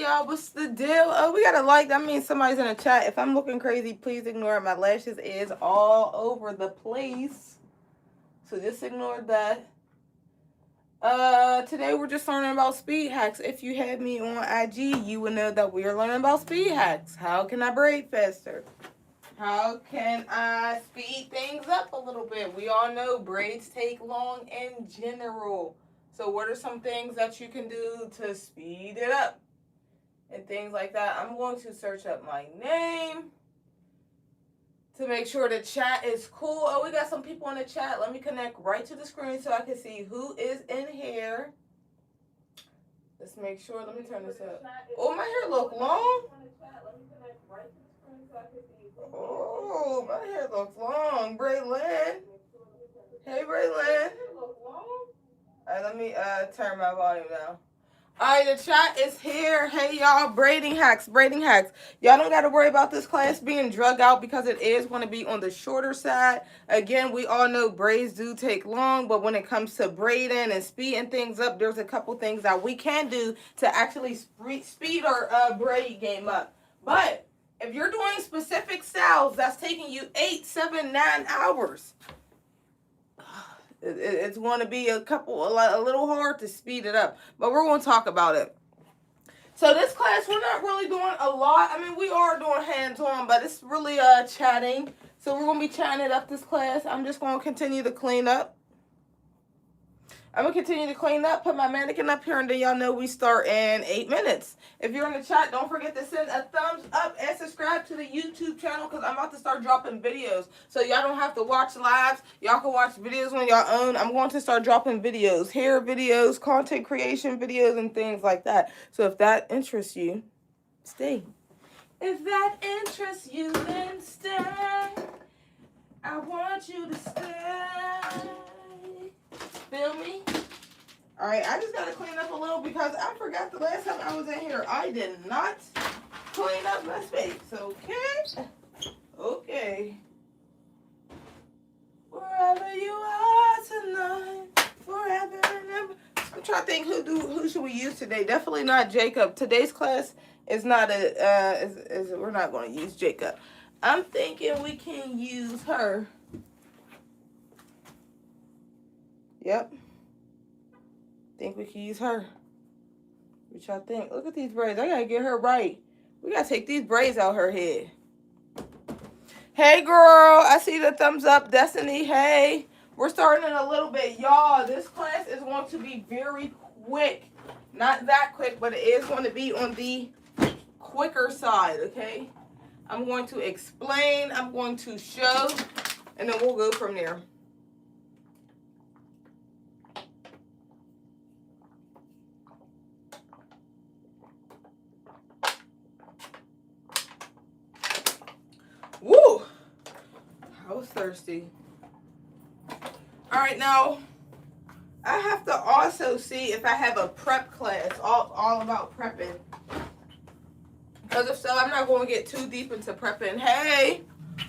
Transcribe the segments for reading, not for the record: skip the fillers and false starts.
y'all. What's the deal? Oh, we got a like. That means somebody's in the chat. If I'm looking crazy, please ignore it. My lashes is all over the place. So just ignore that. Today we're just learning about speed hacks. If you had me on IG, you would know that we are learning about speed hacks. How can I braid faster? How can I speed things up a little bit? We all know braids take long in general. So what are some things that you can do to speed it up? And things like that. I'm going to search up my name to make sure the chat is cool. Oh, we got some people in the chat. Let me connect right to the screen so I can see who is in here. Let's make sure. Let me turn this up. Oh, my hair look long. Oh, my hair looks long. Braylon. Hey, Braylon. All right, let me turn my volume down. All right, the chat is here. Hey, y'all, braiding hacks, braiding hacks. Y'all don't got to worry about this class being drug out because it is going to be on the shorter side. Again, we all know braids do take long, but when it comes to braiding and speeding things up, there's a couple things that we can do to actually speed our braid game up. But if you're doing specific styles that's taking you 8, 7, 9 hours, it's going to be a little hard to speed it up, but we're going to talk about it. So this class, we're not really doing a lot. I mean, we are doing hands-on, but it's really chatting. So we're going to be chatting it up this class. I'm just going to continue to clean up. Put my mannequin up here, and then y'all know we start in 8 minutes. If you're in the chat, don't forget to send a thumbs up and subscribe to the YouTube channel because I'm about to start dropping videos. So y'all don't have to watch lives. Y'all can watch videos on your own. I'm going to start dropping videos, hair videos, content creation videos, and things like that. So if that interests you, stay. If that interests you, then stay. I want you to stay. Feel me? Alright, I just gotta clean up a little because I forgot the last time I was in here. I did not clean up my space, okay? Okay. Wherever you are tonight, forever and ever. I'm trying to think who should we use today. Definitely not Jacob. Today's class is not we're not gonna use Jacob. I'm thinking we can use her. Yep. Think we can use her. What y'all think? Look at these braids. I gotta get her right. We gotta take these braids out her head. Hey girl, I see the thumbs up. Destiny, hey. We're starting in a little bit. Y'all, this class is going to be very quick. Not that quick, but it is going to be on the quicker side, okay? I'm going to explain, I'm going to show, and then we'll go from there. Woo! I was thirsty. All right, now I have to also see if I have a prep class, all about prepping. Because if so, I'm not going to get too deep into prepping. Hey,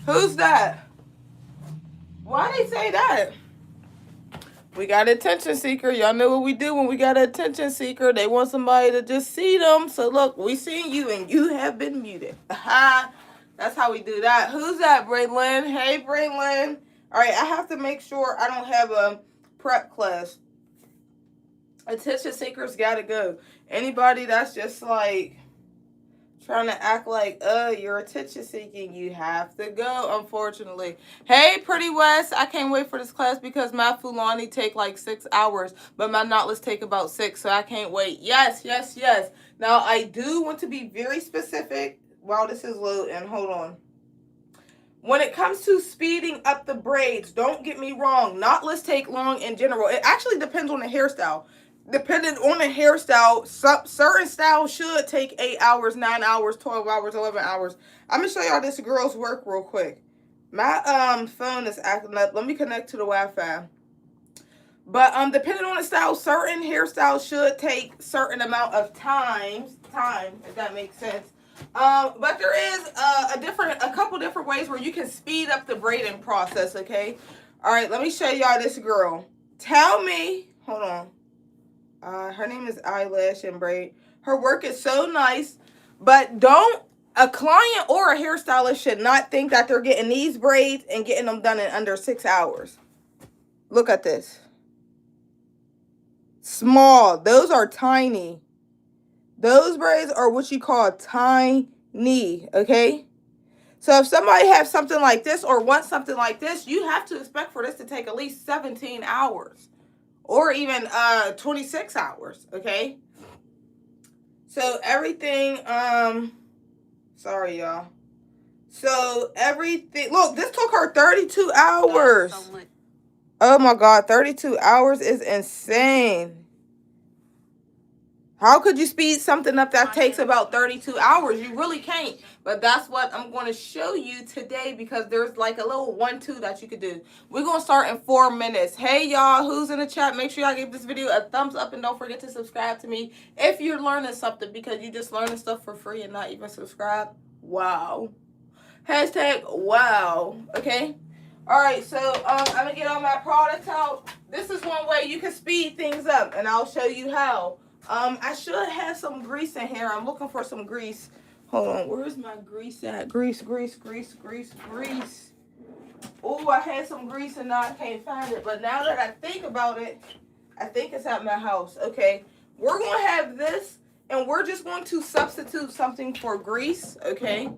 who's that? Why they say that? We got an attention seeker. Y'all know what we do when we got an attention seeker. They want somebody to just see them. So look, we seen you and you have been muted. That's how we do that. Who's that, Braylon? Hey, Braylon. All right, I have to make sure I don't have a prep class. Attention seekers gotta go. Anybody that's just like trying to act like, you're attention seeking, you have to go, unfortunately. Hey, Pretty West. I can't wait for this class because my Fulani take like 6 hours, but my knotless take about 6, so I can't wait. Yes, yes, yes. Now, I do want to be very specific. While this is loading, hold on. When it comes to speeding up the braids, don't get me wrong. Knotless take long in general. It actually depends on the hairstyle. Depending on the hairstyle, certain styles should take 8 hours, 9 hours, 12 hours, 11 hours. I'm going to show y'all this girl's work real quick. My phone is acting up. Let me connect to the Wi-Fi. But depending on the style, certain hairstyles should take certain amount of time, if that makes sense. But there is a couple different ways where you can speed up the braiding process, okay? All right, let me show y'all this girl. Tell me, hold on. Her name is Eyelash and Braid. Her work is so nice. But a client or a hairstylist should not think that they're getting these braids and getting them done in under 6 hours. Look at this. Small. Those are tiny. Those braids are what you call tiny, okay? So if somebody has something like this or wants something like this, you have to expect for this to take at least 17 hours or even 26 hours, okay? So everything, sorry, y'all. So everything, look, this took her 32 hours. Oh my God, 32 hours is insane. How could you speed something up that takes about 32 hours? You really can't. But that's what I'm going to show you today because there's like a little 1-2 that you could do. We're going to start in 4 minutes. Hey, y'all, who's in the chat? Make sure y'all give this video a thumbs up and don't forget to subscribe to me if you're learning something because you just learning stuff for free and not even subscribe. Wow. Hashtag wow. Okay. All right. So I'm going to get all my products out. This is one way you can speed things up and I'll show you how. I should have some grease in here. I'm looking for some grease. Hold on. Where's my grease at? Grease. Oh, I had some grease and now I can't find it. But now that I think about it, I think it's at my house. Okay. We're going to have this and we're just going to substitute something for grease. Okay.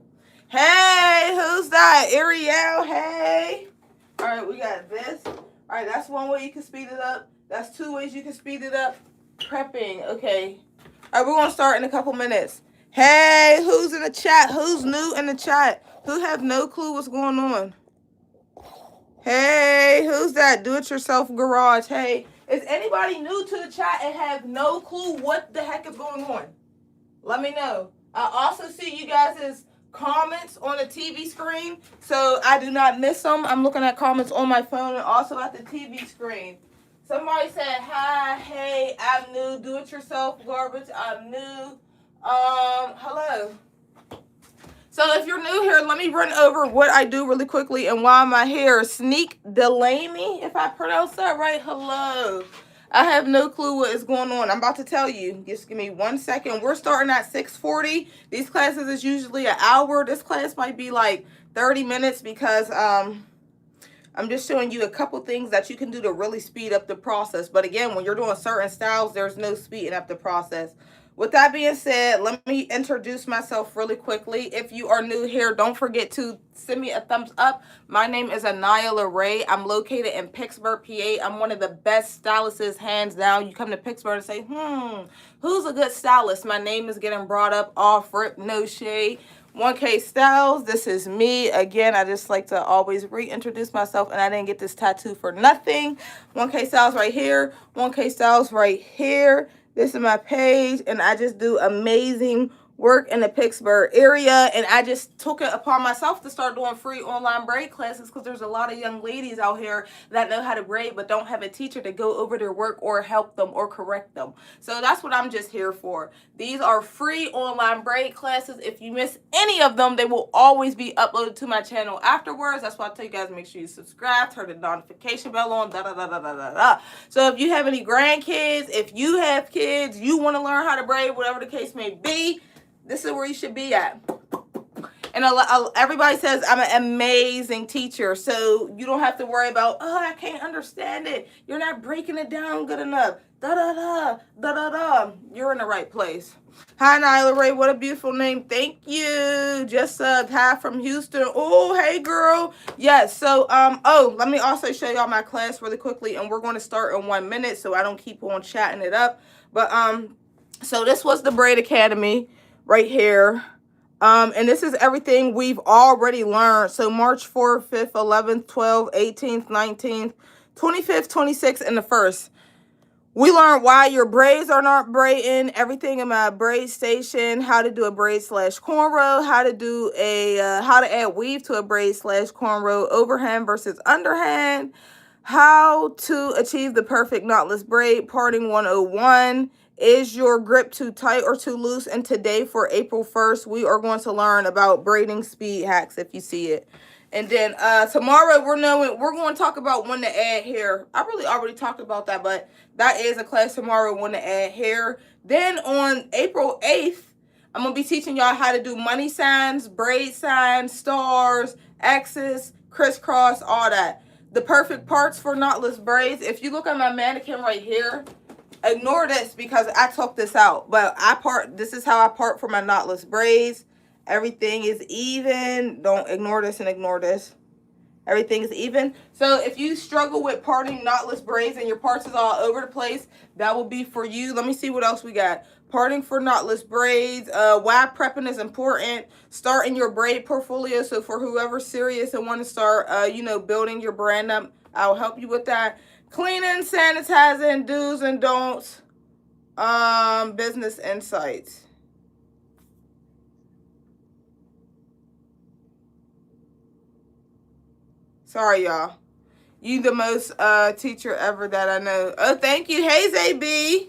Hey, who's that? Ariel. Hey. All right. We got this. All right. That's one way you can speed it up. That's 2 ways you can speed it up. Prepping, okay. All right, we're going to start in a couple minutes. Hey, who's in the chat? Who's new in the chat? Who have no clue what's going on? Hey, who's that? Do-it-yourself garage. Hey, is anybody new to the chat and have no clue what the heck is going on? Let me know. I also see you guys' comments on the TV screen, so I do not miss them. I'm looking at comments on my phone and also at the TV screen. Somebody said, hi, hey, I'm new, do-it-yourself garbage, I'm new. Hello. So if you're new here, let me run over what I do really quickly and why my hair. Sneak Delaney, if I pronounce that right, hello. I have no clue what is going on. I'm about to tell you. Just give me 1 second. We're starting at 6:40. These classes is usually an hour. This class might be like 30 minutes because, I'm just showing you a couple things that you can do to really speed up the process. But again, when you're doing certain styles, there's no speeding up the process. With that being said, let me introduce myself really quickly. If you are new here, don't forget to send me a thumbs up. My name is Aniya.LaRaye. I'm located in Pittsburgh, PA. I'm one of the best stylists, hands down. You come to Pittsburgh and say, who's a good stylist? My name is getting brought up off rip, no shade. 1K Styles, this is me. Again, I just like to always reintroduce myself, and I didn't get this tattoo for nothing. 1K Styles right here. 1K Styles right here. This is my page, and I just do amazing work in the Pittsburgh area, and I just took it upon myself to start doing free online braid classes because there's a lot of young ladies out here that know how to braid but don't have a teacher to go over their work or help them or correct them. So that's what I'm just here for. These are free online braid classes. If you miss any of them, they will always be uploaded to my channel afterwards. That's why I tell you guys, make sure you subscribe, turn the notification bell on, So if you have any grandkids, if you have kids, you want to learn how to braid, whatever the case may be, this is where you should be at. And everybody says I'm an amazing teacher, so you don't have to worry about, oh, I can't understand it. You're not breaking it down good enough. Da-da-da. You're in the right place. Hi, Aniya.LaRaye. What a beautiful name. Thank you. Just hi from Houston. Oh, hey, girl. Yes. So, let me also show y'all my class really quickly, and we're going to start in 1 minute so I don't keep on chatting it up. But, so this was the Braid Academy right here. And this is everything we've already learned. So March 4th, 5th, 11th, 12th, 18th, 19th, 25th, 26th, and the 1st. We learned why your braids are not braiding, everything in my braid station, how to do a braid / cornrow, how to do how to add weave to a braid / cornrow, overhand versus underhand, how to achieve the perfect knotless braid, parting 101. Is your grip too tight or too loose? And today for April 1st, we are going to learn about braiding speed hacks if you see it. And then tomorrow we're going to talk about when to add hair. I really already talked about that, but that is a class tomorrow, when to add hair. Then on April 8th, I'm going to be teaching y'all how to do money signs, braid signs, stars, X's, crisscross, all that. The perfect parts for knotless braids. If you look at my mannequin right here, ignore this because I took this out. But this is how I part for my knotless braids. Everything is even. Don't ignore this and ignore this. Everything is even. So if you struggle with parting knotless braids and your parts is all over the place, that will be for you. Let me see what else we got. Parting for knotless braids. Why prepping is important. Starting your braid portfolio. So for whoever's serious and want to start, building your brand up, I'll help you with that. Cleaning, sanitizing, do's and don'ts. Business insights. Sorry, y'all. You the most teacher ever that I know. Oh, thank you. Hey, ZB.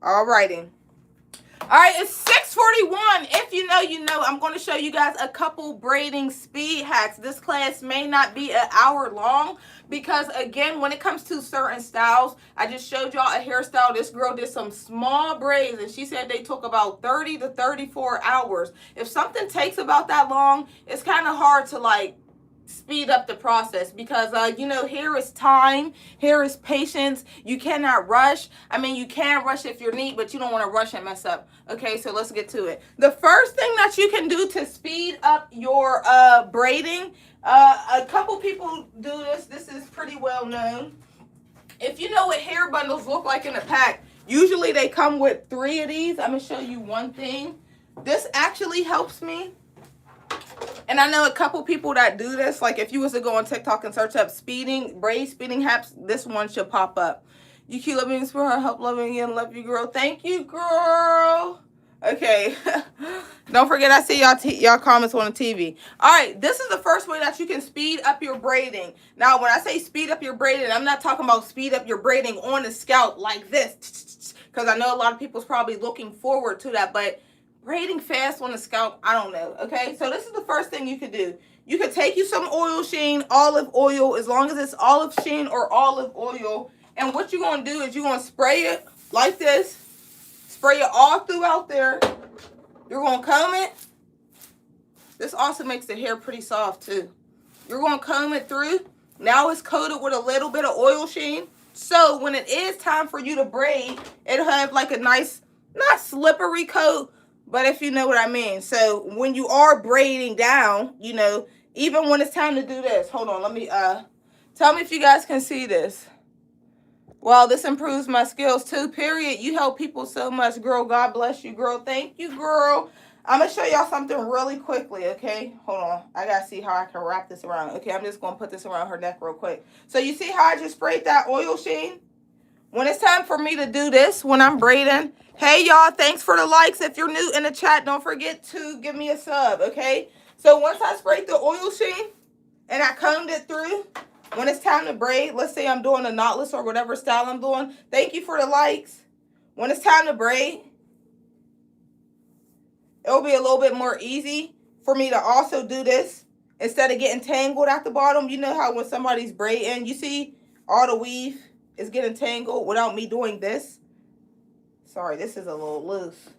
Alrighty. Alright, it's 6:41. If you know, you know. I'm going to show you guys a couple braiding speed hacks. This class may not be an hour long because, again, when it comes to certain styles, I just showed y'all a hairstyle. This girl did some small braids, and she said they took about 30 to 34 hours. If something takes about that long, it's kind of hard to, like, speed up the process because hair is time, hair is patience. You cannot rush. I mean, you can rush if you're neat, but you don't want to rush and mess up. Okay, so let's get to it. The first thing that you can do to speed up your braiding, a couple people do this. This is pretty well known. If you know what hair bundles look like in a pack, usually they come with 3 of these. I'm gonna show you one thing. This actually helps me. And I know a couple people that do this. Like if you was to go on TikTok and search up braid speeding hacks, this one should pop up. You keep loving me for her, help loving and love you, girl. Thank you, girl. Okay. Don't forget, I see y'all comments on the TV. All right, this is the first way that you can speed up your braiding. Now, when I say speed up your braiding, I'm not talking about speed up your braiding on the scalp like this, because I know a lot of people's probably looking forward to that, but braiding fast on the scalp, I don't know. Okay, so this is the first thing you could do. You could take you some oil sheen, olive oil, as long as it's olive sheen or olive oil. And what you're going to do is you're going to spray it like this. Spray it all throughout there. You're going to comb it. This also makes the hair pretty soft too. You're going to comb it through. Now it's coated with a little bit of oil sheen. So when it is time for you to braid, it'll have like a nice, not slippery coat, but if you know what I mean. So when you are braiding down, even when it's time to do this. Hold on, let me, tell me if you guys can see this. Well, this improves my skills too, period. You help people so much, girl. God bless you, girl. Thank you, girl. I'm going to show y'all something really quickly, okay? Hold on. I got to see how I can wrap this around. Okay, I'm just going to put this around her neck real quick. So you see how I just sprayed that oil sheen? When it's time for me to do this, when I'm braiding, hey, y'all, thanks for the likes. If you're new in the chat, don't forget to give me a sub, okay? So once I sprayed the oil sheen and I combed it through, when it's time to braid, let's say I'm doing a knotless or whatever style I'm doing. Thank you for the likes. When it's time to braid, it'll be a little bit more easy for me to also do this instead of getting tangled at the bottom. You know how when somebody's braiding, you see all the weave is getting tangled without me doing this. Sorry, this is a little loose.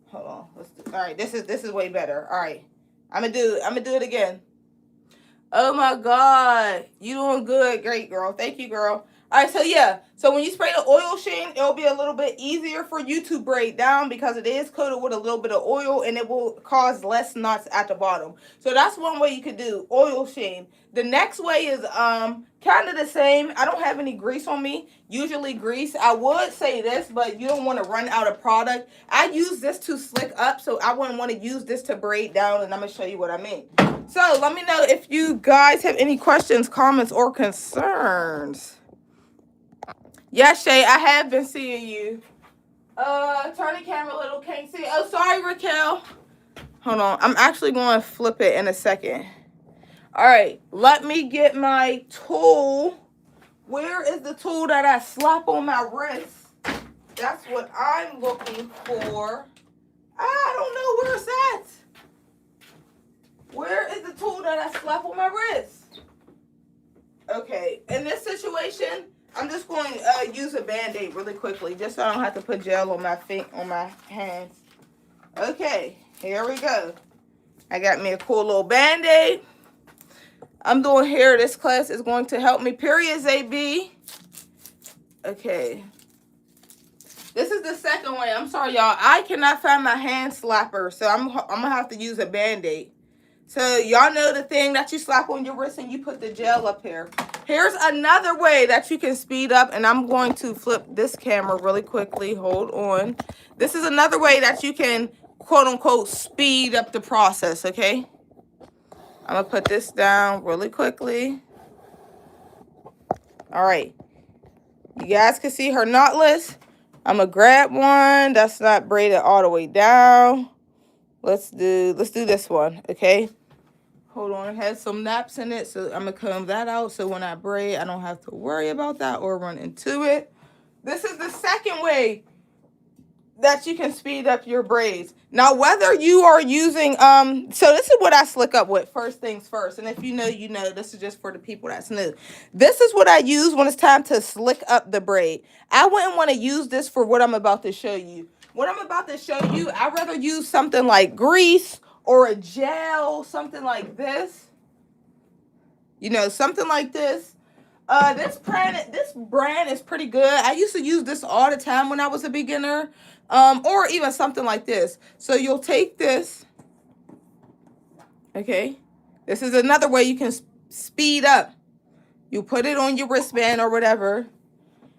Hold on. All right, this is way better. All right, I'm gonna do it again. Oh my God, you doing good, great girl. Thank you, girl. All right, so yeah, so when you spray the oil sheen, it'll be a little bit easier for you to braid down because it is coated with a little bit of oil and it will cause less knots at the bottom. So that's one way you could do oil sheen. The next way is kind of the same. I don't have any grease on me. Usually grease. I would say this, but you don't want to run out of product. I use this to slick up, so I wouldn't want to use this to braid down, and I'm going to show you what I mean. So let me know if you guys have any questions, comments, or concerns. Yes, Shay, I have been seeing you. Turn the camera a little, can't see. Oh, sorry, Raquel. Hold on. I'm actually going to flip it in a second. All right, let me get my tool. Where is the tool that I slap on my wrist? That's what I'm looking for. I don't know where it's at. Where is the tool that I slap on my wrist? Okay, in this situation, I'm just going to use a Band-Aid really quickly, just so I don't have to put gel on my hands. Okay, here we go. I got me a cool little Band-Aid. I'm doing hair. This class is going to help me. Periods AB. Okay. This is the second way. I'm sorry, y'all. I cannot find my hand slapper, so I'm going to have to use a Band-Aid. So, y'all know the thing that you slap on your wrist and you put the gel up here. Here's another way that you can speed up, and I'm going to flip this camera really quickly. Hold on. This is another way that you can, quote-unquote, speed up the process, okay? I'm going to put this down really quickly. All right. You guys can see her knotless. I'm going to grab one that's not braided all the way down. Let's do this one, okay? Hold on. It has some naps in it, so I'm going to comb that out so when I braid, I don't have to worry about that or run into it. This is the second way that you can speed up your braids. Now, whether you are using, so this is what I slick up with, first things first. And if you know, you know, this is just for the people that's new. This is what I use when it's time to slick up the braid. I wouldn't want to use this for what I'm about to show you. What I'm about to show you, I'd rather use something like grease or a gel, something like this. You know, something like this. This brand is pretty good. I used to use this all the time when I was a beginner. Or even something like this. So you'll take this. Okay. This is another way you can speed up. You put it on your wristband or whatever.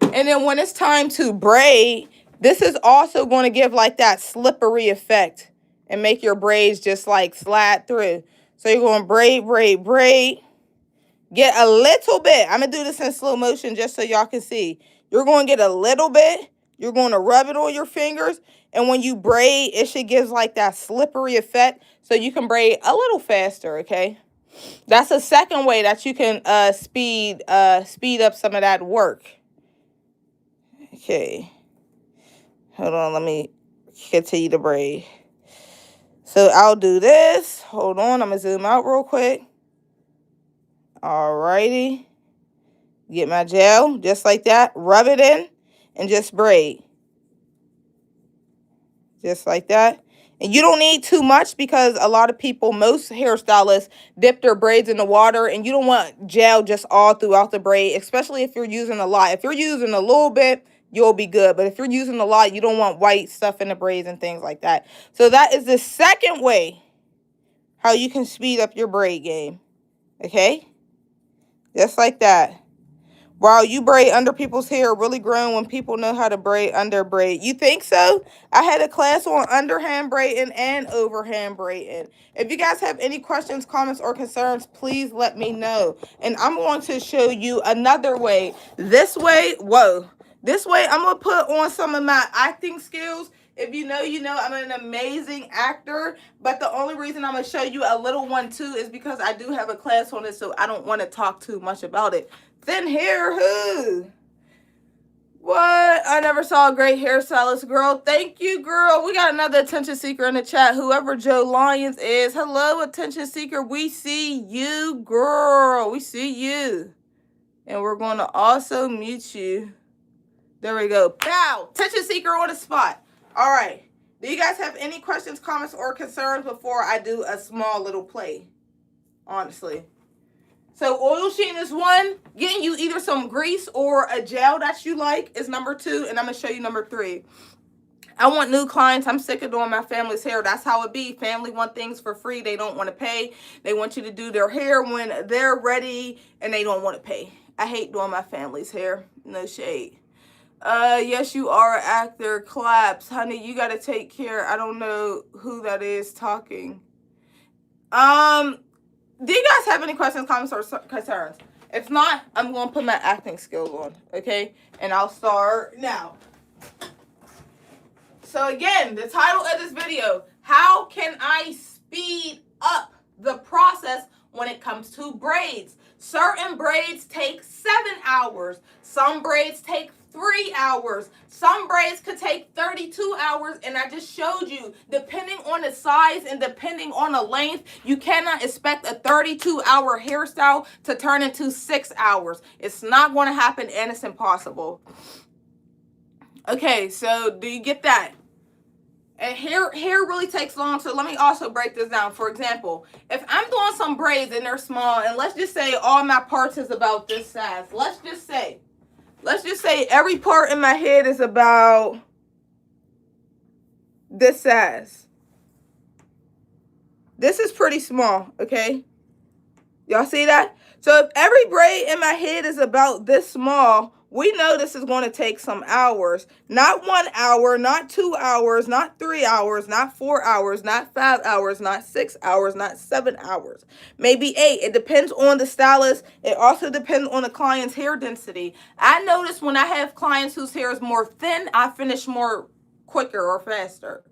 And then when it's time to braid, this is also going to give like that slippery effect and make your braids just like slide through. So you're going to braid, braid, braid. Get a little bit. I'm going to do this in slow motion just so y'all can see. You're going to get a little bit. You're going to rub it on your fingers. And when you braid, it should give like that slippery effect so you can braid a little faster, okay? That's a second way that you can speed up some of that work. Okay. Hold on. Let me continue to braid. So I'll do this. Hold on. I'm going to zoom out real quick. Alrighty. Get my gel just like that. Rub it in and just braid. Just like that. And you don't need too much because a lot of people, most hairstylists, dip their braids in the water. And you don't want gel just all throughout the braid, especially if you're using a lot. If you're using a little bit, you'll be good. But if you're using a lot, you don't want white stuff in the braids and things like that. So that is the second way how you can speed up your braid game. Okay? Just like that. Wow, you braid under people's hair really grown when people know how to braid under braid. You think so? I had a class on underhand braiding and overhand braiding. If you guys have any questions, comments, or concerns, please let me know. And I'm going to show you another way. This way, whoa. This way, I'm going to put on some of my acting skills. If you know, you know, I'm an amazing actor. But the only reason I'm going to show you a little one, too, is because I do have a class on it, so I don't want to talk too much about it. Thin hair, who? What? I never saw a great hairstylist, girl. Thank you, girl. We got another attention seeker in the chat. Whoever Joe Lyons is. Hello, attention seeker. We see you, girl. We see you. And we're going to also mute you. There we go. Pow! Attention seeker on the spot. All right. Do you guys have any questions, comments, or concerns before I do a small little play? Honestly. So oil sheen is one. Getting you either some grease or a gel that you like is number 2. And I'm going to show you number 3. I want new clients. I'm sick of doing my family's hair. That's how it be. Family want things for free. They don't want to pay. They want you to do their hair when they're ready and they don't want to pay. I hate doing my family's hair. No shade. Yes, you are an actor. Claps. Honey, you got to take care. I don't know who that is talking. Do you guys have any questions, comments, or concerns? If not, I'm going to put my acting skills on, okay? And I'll start now. So again, the title of this video, how can I speed up the process when it comes to braids. Certain braids take 7 hours. Some braids take 3 hours. Some braids could take 32 hours. And I just showed you, depending on the size and depending on the length, you cannot expect a 32-hour hairstyle to turn into 6 hours. It's not going to happen, and it's impossible. Okay, so do you get that? And hair really takes long, so let me also break this down. For example, if I'm doing some braids and they're small, and let's just say all my parts is about this size. Let's just say every part in my head is about this size. This is pretty small, okay? Y'all see that? So if every braid in my head is about this small, we know this is going to take some hours. Not 1 hour, not 2 hours, not 3 hours, not 4 hours, not 5 hours, not 6 hours, not 7 hours. Maybe 8. It depends on the stylist. It also depends on the client's hair density. I notice when I have clients whose hair is more thin, I finish more quicker or faster.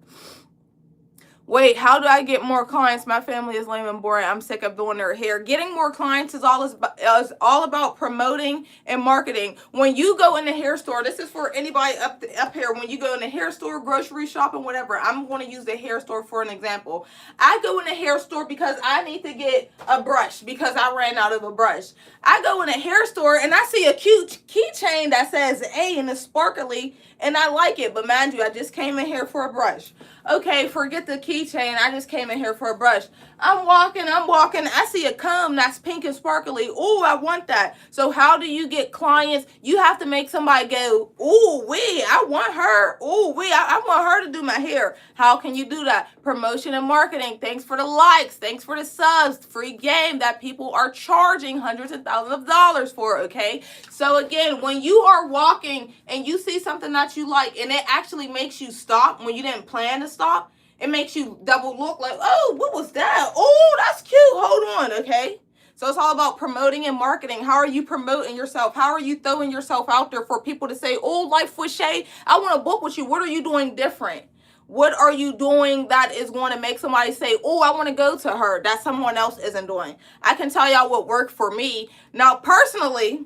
Wait, how do I get more clients? My family is lame and boring. I'm sick of doing their hair. Getting more clients is all about promoting and marketing. When you go in the hair store, this is for anybody up here. When you go in the hair store, grocery shopping, whatever. I'm going to use the hair store for an example. I go in the hair store because I need to get a brush because I ran out of a brush. I go in a hair store and I see a cute keychain that says A and it's sparkly and I like it. But mind you, I just came in here for a brush. Okay, forget the keychain. I just came in here for a brush. I'm walking. I see a comb that's pink and sparkly. Ooh, I want that. So how do you get clients? You have to make somebody go, ooh, wee, I want her. Ooh, wee, I want her to do my hair. How can you do that? Promotion and marketing. Thanks for the likes. Thanks for the subs. Free game that people are charging hundreds of thousands of dollars for, okay? So again, when you are walking and you see something that you like and it actually makes you stop when you didn't plan to stop, it makes you double look like, oh, what was that? Oh, that's cute. Hold on, okay? So it's all about promoting and marketing. How are you promoting yourself? How are you throwing yourself out there for people to say, oh, Life with Shay, I want to book with you. What are you doing different? What are you doing that is going to make somebody say, oh, I want to go to her that someone else isn't doing? I can tell y'all what worked for me. Now, personally,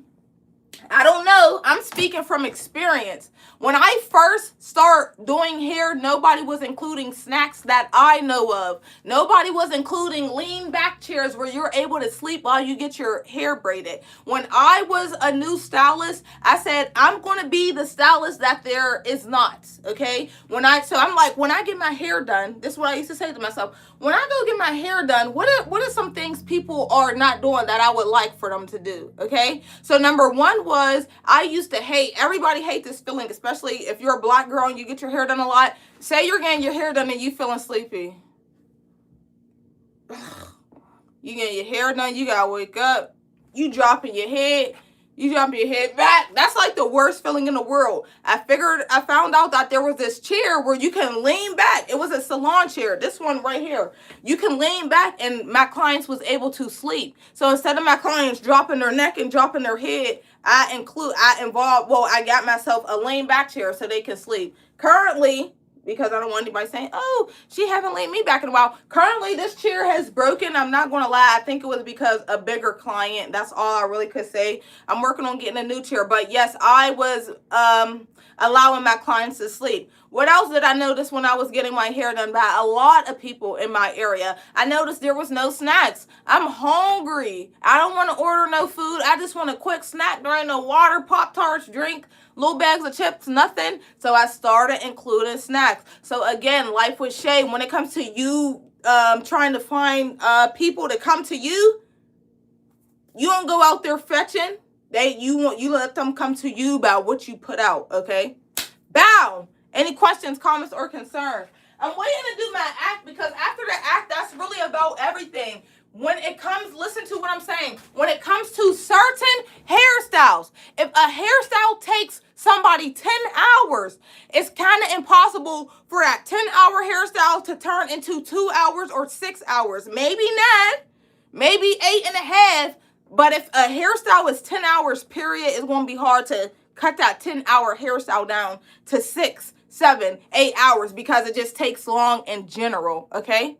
I don't know. I'm speaking from experience. When I first start doing hair, nobody was including snacks that I know of. Nobody was including lean back chairs where you're able to sleep while you get your hair braided. When I was a new stylist, I said, I'm going to be the stylist that there is not, okay? So I'm like, when I get my hair done, this is what I used to say to myself, when I go get my hair done, what are some things people are not doing that I would like for them to do, okay? So number one was, I used to hate, everybody hates this feeling, especially if you're a black girl and you get your hair done a lot. Say you're getting your hair done and you feeling sleepy. You getting your hair done, you gotta wake up. You dropping your head. You jumping your head back. That's like the worst feeling in the world. I found out that there was this chair where you can lean back. It was a salon chair. This one right here. You can lean back and my clients was able to sleep. So instead of my clients dropping their neck and dropping their head, I got myself a lean back chair so they can sleep. Currently, because I don't want anybody saying, oh, she haven't laid me back in a while. Currently, this chair has broken. I'm not going to lie. I think it was because a bigger client. That's all I really could say. I'm working on getting a new chair. But yes, I was allowing my clients to sleep. What else did I notice when I was getting my hair done by a lot of people in my area? I noticed there was no snacks. I'm hungry. I don't want to order no food. I just want a quick snack. There ain't no water, Pop-Tarts, drink, little bags of chips, nothing. So I started including snacks. So again, Life with Shay, when it comes to you trying to find people to come to you, you don't go out there fetching. You let them come to you about what you put out, okay? Bow. Any questions, comments, or concerns? I'm waiting to do my act because after the act, that's really about everything. When it comes, listen to what I'm saying. When it comes to certain hairstyles, if a hairstyle takes somebody 10 hours, it's kind of impossible for that 10-hour hairstyle to turn into 2 hours or 6 hours. Maybe 9, maybe 8.5. But if a hairstyle is 10 hours, period, it's going to be hard to cut that 10-hour hairstyle down to 6, 7, 8 hours because it just takes long in general, okay?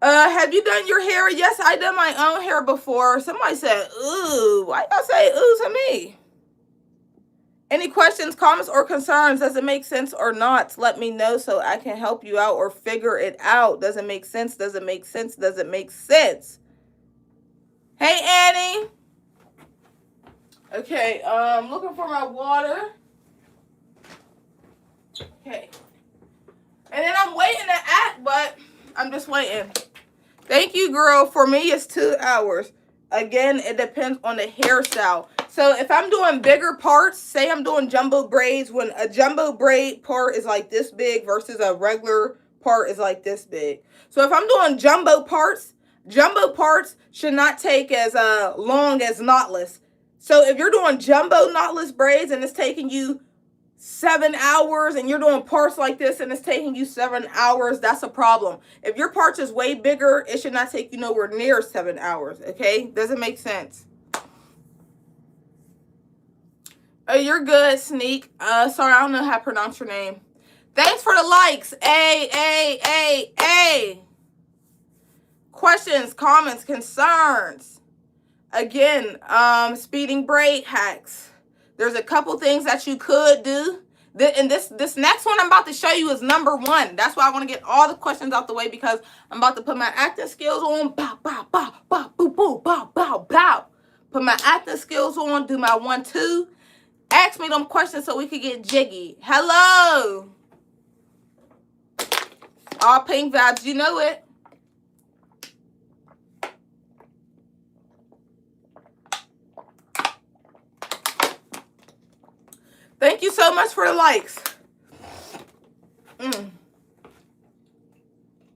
Have you done your hair? Yes, I done my own hair before. Somebody said, ooh. Why y'all say ooh to me? Any questions, comments, or concerns? Does it make sense or not? Let me know so I can help you out or figure it out. Does it make sense? Does it make sense? Does it make sense? Hey, Annie. Okay, looking for my water. Okay. And then I'm waiting to act, but I'm just waiting. Thank you, girl. For me, it's 2 hours. Again, it depends on the hairstyle. So if I'm doing bigger parts, say I'm doing jumbo braids, when a jumbo braid part is like this big versus a regular part is like this big. So if I'm doing jumbo parts should not take as long as knotless. So if you're doing jumbo knotless braids and it's taking you 7 hours and you're doing parts like this and it's taking you 7 hours, that's a problem. If your parts is way bigger, it should not take you nowhere near 7 hours, okay? Doesn't make sense. Oh, you're good, Sneak. Sorry, I don't know how to pronounce your name. Thanks for the likes. A. Questions, comments, concerns. Again, speeding braid hacks. There's a couple things that you could do. And this next one I'm about to show you is number 1. That's why I want to get all the questions out the way, because I'm about to put my acting skills on. Bow, bow, bow, bow, boo, boo, bow, bow, bow. Put my acting skills on, do my 1, 2. Ask me them questions so we could get jiggy. Hello. All pink vibes, you know it. Thank you so much for the likes.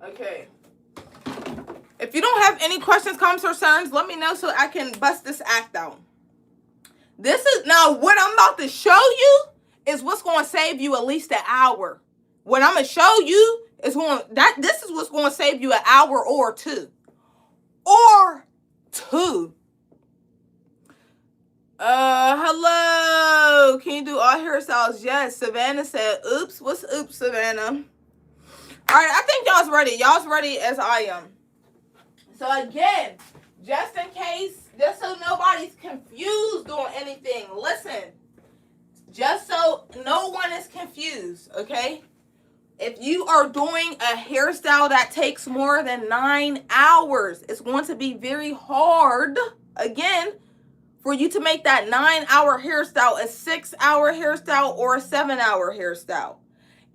Okay. If you don't have any questions, comments, or concerns, let me know so I can bust this act out. This is, now what I'm about to show you is what's going to save you at least an hour. What I'm going to show you is this is what's going to save you an hour or 2. Or 2. Hello. Can you do all hairstyles? Yes. Savannah said, oops. What's oops, Savannah? All right, I think y'all's ready. Y'all's ready as I am. So again, just in case, just so nobody's confused on anything, listen. Just so no one is confused, okay? If you are doing a hairstyle that takes more than 9 hours, it's going to be very hard, again, for you to make that 9-hour hairstyle a 6-hour hairstyle or a 7-hour hairstyle.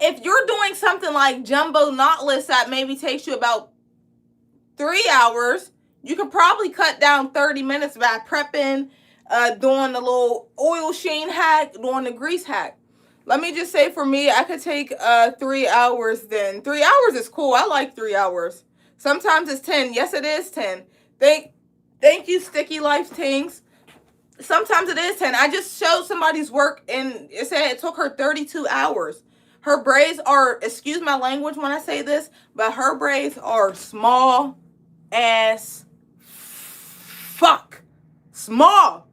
If you're doing something like jumbo knotless that maybe takes you about 3 hours, you can probably cut down 30 minutes by prepping, doing the little oil sheen hack, doing the grease hack. Let me just say, for me, I could take 3 hours then. 3 hours is cool. I like 3 hours. Sometimes it's 10. Yes, it is 10. Thank you, Sticky Life Tings. Sometimes it is 10. I just showed somebody's work and it said it took her 32 hours. Her braids are, excuse my language when I say this, but her braids are small as fuck. Small.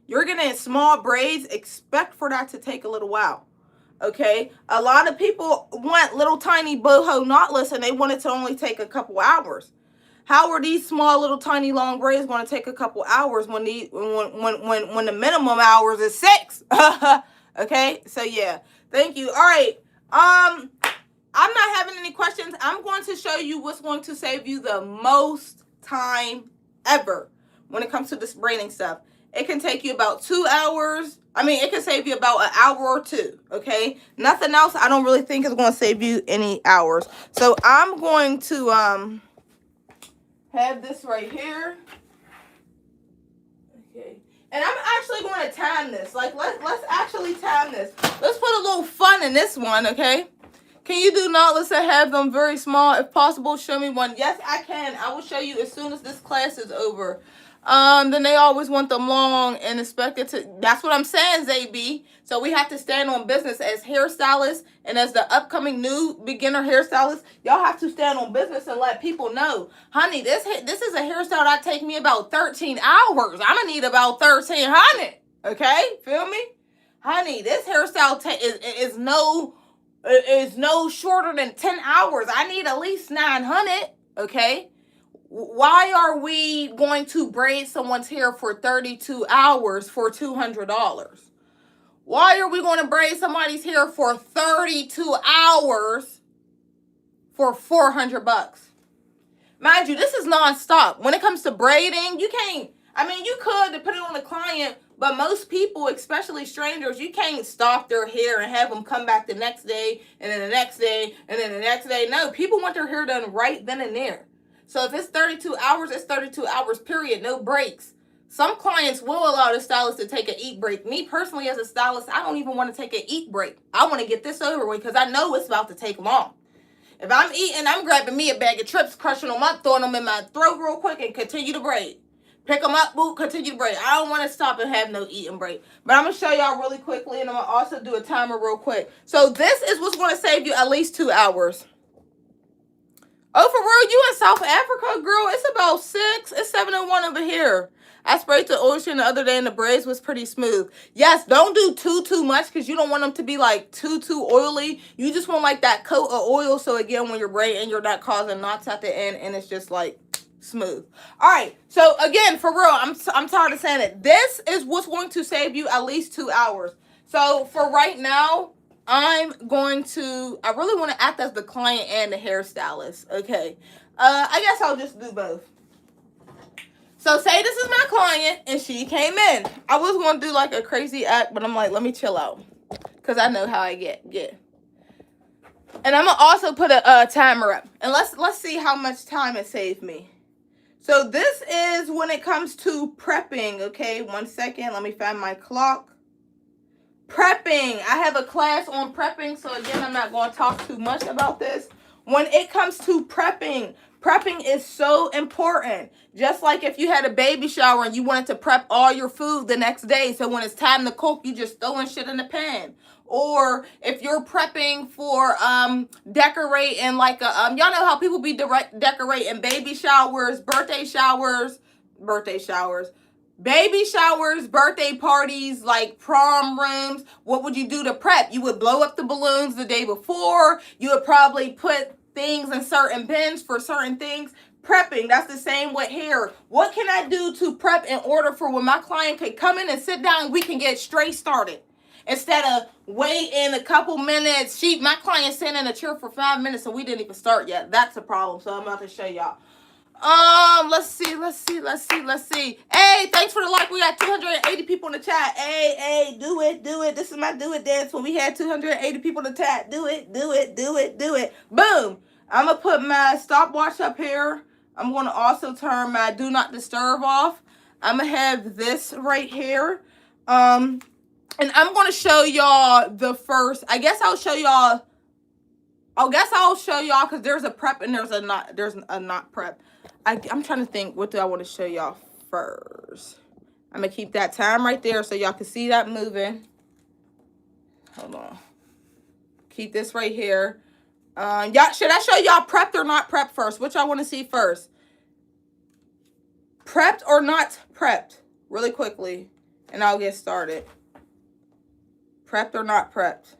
You're getting small braids. Expect for that to take a little while. Okay? A lot of people want little tiny boho knotless and they want it to only take a couple hours. How are these small little tiny long braids going to take a couple hours when the minimum hours is 6? Okay? So yeah. Thank you. All right. I'm not having any questions. I'm going to show you what's going to save you the most time ever when it comes to this braiding stuff. It can take you about 2 hours. I mean, it can save you about an hour or 2, okay? Nothing else I don't really think is going to save you any hours. So I'm going to have this right here. Okay. And I'm actually going to time this. Like, let's actually time this. Let's put a little fun in this one, okay? Can you do knotless and have them very small? If possible, show me one. Yes, I can. I will show you as soon as this class is over. Then they always want them long and expect it to. That's what I'm saying, ZB. So we have to stand on business as hairstylists and as the upcoming new beginner hairstylists. Y'all have to stand on business and let people know, honey, this is a hairstyle that take me about 13 hours. I'm gonna need about 1,300. Okay, feel me, honey? This hairstyle is no is no shorter than 10 hours. I need at least 900, okay? Why are we going to braid someone's hair for 32 hours for $200? Why are we going to braid somebody's hair for 32 hours for $400? Mind you, this is non-stop. When it comes to braiding, you can't, I mean, you could to put it on the client, but most people, especially strangers, you can't stop their hair and have them come back the next day, and then the next day, and then the next day. No, people want their hair done right then and there. So if it's 32 hours, it's 32 hours, period, no breaks. Some clients will allow the stylist to take an eat break. Me personally, as a stylist, I don't even want to take an eat break. I want to get this over with because I know it's about to take long. If I'm eating, I'm grabbing me a bag of trips, crushing them up, throwing them in my throat real quick, and continue to braid. Pick them up, boot, continue to braid. I don't want to stop and have no eating break. But I'm going to show y'all really quickly, and I'm going to also do a timer real quick. So this is what's going to save you at least 2 hours. Oh, for real? You in South Africa, girl? It's about 6. It's 7:01 over here. I sprayed the ocean the other day, and the braids was pretty smooth. Yes, don't do too much because you don't want them to be like too oily. You just want like that coat of oil. So again, when you're braiding, you're not causing knots at the end, and it's just like smooth. All right. So again, for real, I'm tired of saying it. This is what's going to save you at least 2 hours. So for right now, I really want to act as the client and the hairstylist. Okay. I guess I'll just do both. So say this is my client and she came in. I was going to do like a crazy act, but I'm like, let me chill out. Because I know how I get. And I'm going to also put a timer up. And let's see how much time it saved me. So this is when it comes to prepping. Okay, 1 second. Let me find my clock. Prepping. I have a class on prepping. So again, I'm not going to talk too much about this. When it comes to prepping is so important. Just like if you had a baby shower and you wanted to prep all your food the next day, so when it's time to cook, you just throwing shit in the pan. Or if you're prepping for decorating, like y'all know how people be decorating baby showers, birthday showers, baby showers, birthday parties, like prom rooms. What would you do to prep? You would blow up the balloons the day before. You would probably put things in certain bins for certain things. Prepping, that's the same with hair. What can I do to prep in order for when my client can come in and sit down, we can get straight started? Instead of waiting a couple minutes. My client sat in a chair for 5 minutes and we didn't even start yet. That's a problem. So I'm about to show y'all. Let's see. Hey, thanks for the like. We got 280 people in the chat. Hey, do it. This is my do it dance when we had 280 people in the chat. Do it. Boom. I'm going to put my stopwatch up here. I'm going to also turn my do not disturb off. I'm going to have this right here. And I'm going to show y'all the first. I guess I'll show y'all because there's a prep and there's a not prep. I'm trying to think, what do I want to show y'all first? I'm going to keep that time right there so y'all can see that moving. Hold on. Keep this right here. Y'all, should I show y'all prepped or not prepped first? Which I want to see first? Prepped or not prepped? Really quickly. And I'll get started. Prepped or not prepped?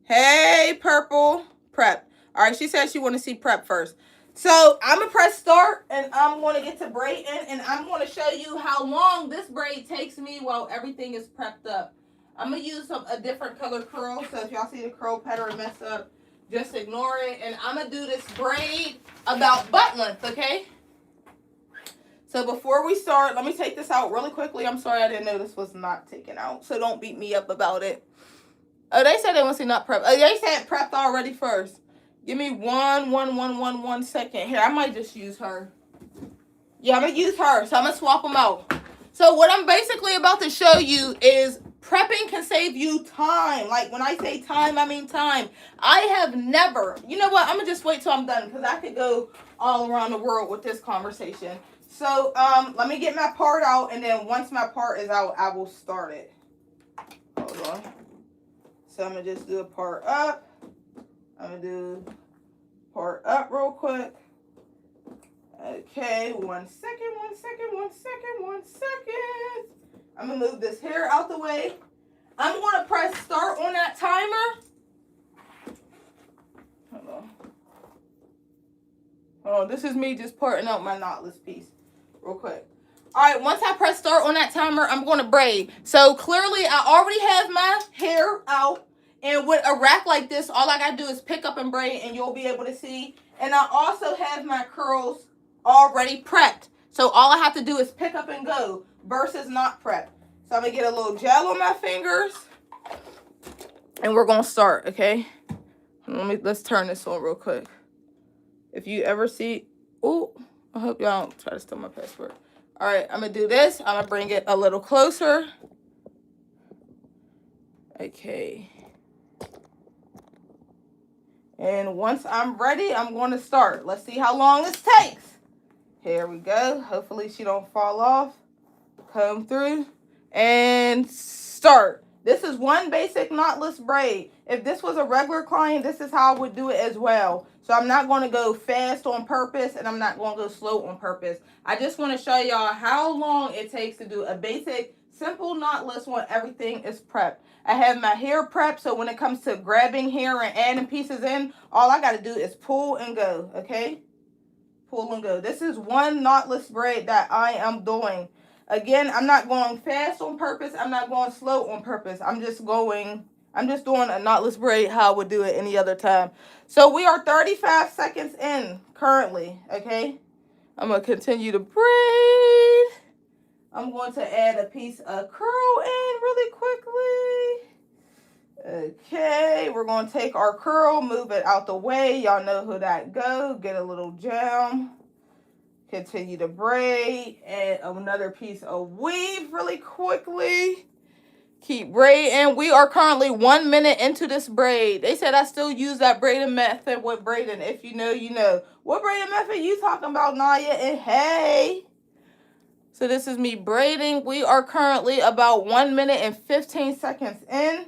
Hey, purple. Prep. All right, she said she want to see prep first. So I'm going to press start, and I'm going to get to braiding, and I'm going to show you how long this braid takes me while everything is prepped up. I'm going to use a different color curl, so if y'all see the curl pattern mess up, just ignore it. And I'm going to do this braid about butt length, okay? So before we start, let me take this out really quickly. I'm sorry I didn't know this was not taken out, so don't beat me up about it. Oh, they said they want to see not prep. Oh, they said prepped already first. Give me one second. Here, I might just use her. Yeah, I'm going to use her. So I'm going to swap them out. So what I'm basically about to show you is prepping can save you time. Like when I say time, I mean time. I have never, you know what? I'm going to just wait till I'm done because I could go all around the world with this conversation. So let me get my part out. And then once my part is out, I will start it. Hold on. So I'm going to just do a part up. I'm going to do part up real quick. Okay, 1 second. I'm going to move this hair out the way. I'm going to press start on that timer. Hold on, this is me just parting out my knotless piece real quick. All right, once I press start on that timer, I'm going to braid. So clearly, I already have my hair out. And with a rack like this, all I got to do is pick up and braid, and you'll be able to see. And I also have my curls already prepped. So all I have to do is pick up and go versus not prepped. So I'm going to get a little gel on my fingers. And we're going to start, okay? Let's turn this on real quick. If you ever see... Oh, I hope y'all don't try to steal my password. All right, I'm going to do this. I'm going to bring it a little closer. Okay. And once I'm ready, I'm going to start. Let's see how long this takes. Here we go. Hopefully she don't fall off. Comb through. And start. This is one basic knotless braid. If this was a regular client, this is how I would do it as well. So I'm not going to go fast on purpose, and I'm not going to go slow on purpose. I just want to show y'all how long it takes to do a basic, simple knotless when everything is prepped. I have my hair prepped, so when it comes to grabbing hair and adding pieces in, all I got to do is pull and go, okay? Pull and go. This is one knotless braid that I am doing. Again, I'm not going fast on purpose. I'm not going slow on purpose. I'm just doing a knotless braid how I would do it any other time. So we are 35 seconds in currently, okay? I'm going to continue to braid. I'm going to add a piece of curl in really quickly. Okay, we're going to take our curl, move it out the way. Y'all know who that go. Get a little gel. Continue to braid. Add another piece of weave really quickly. Keep braiding. We are currently 1 minute into this braid. They said I still use that braiding method with braiding. If you know, you know. What braiding method you talking about, Naya? And hey. So this is me braiding. We are currently about 1 minute and 15 seconds in.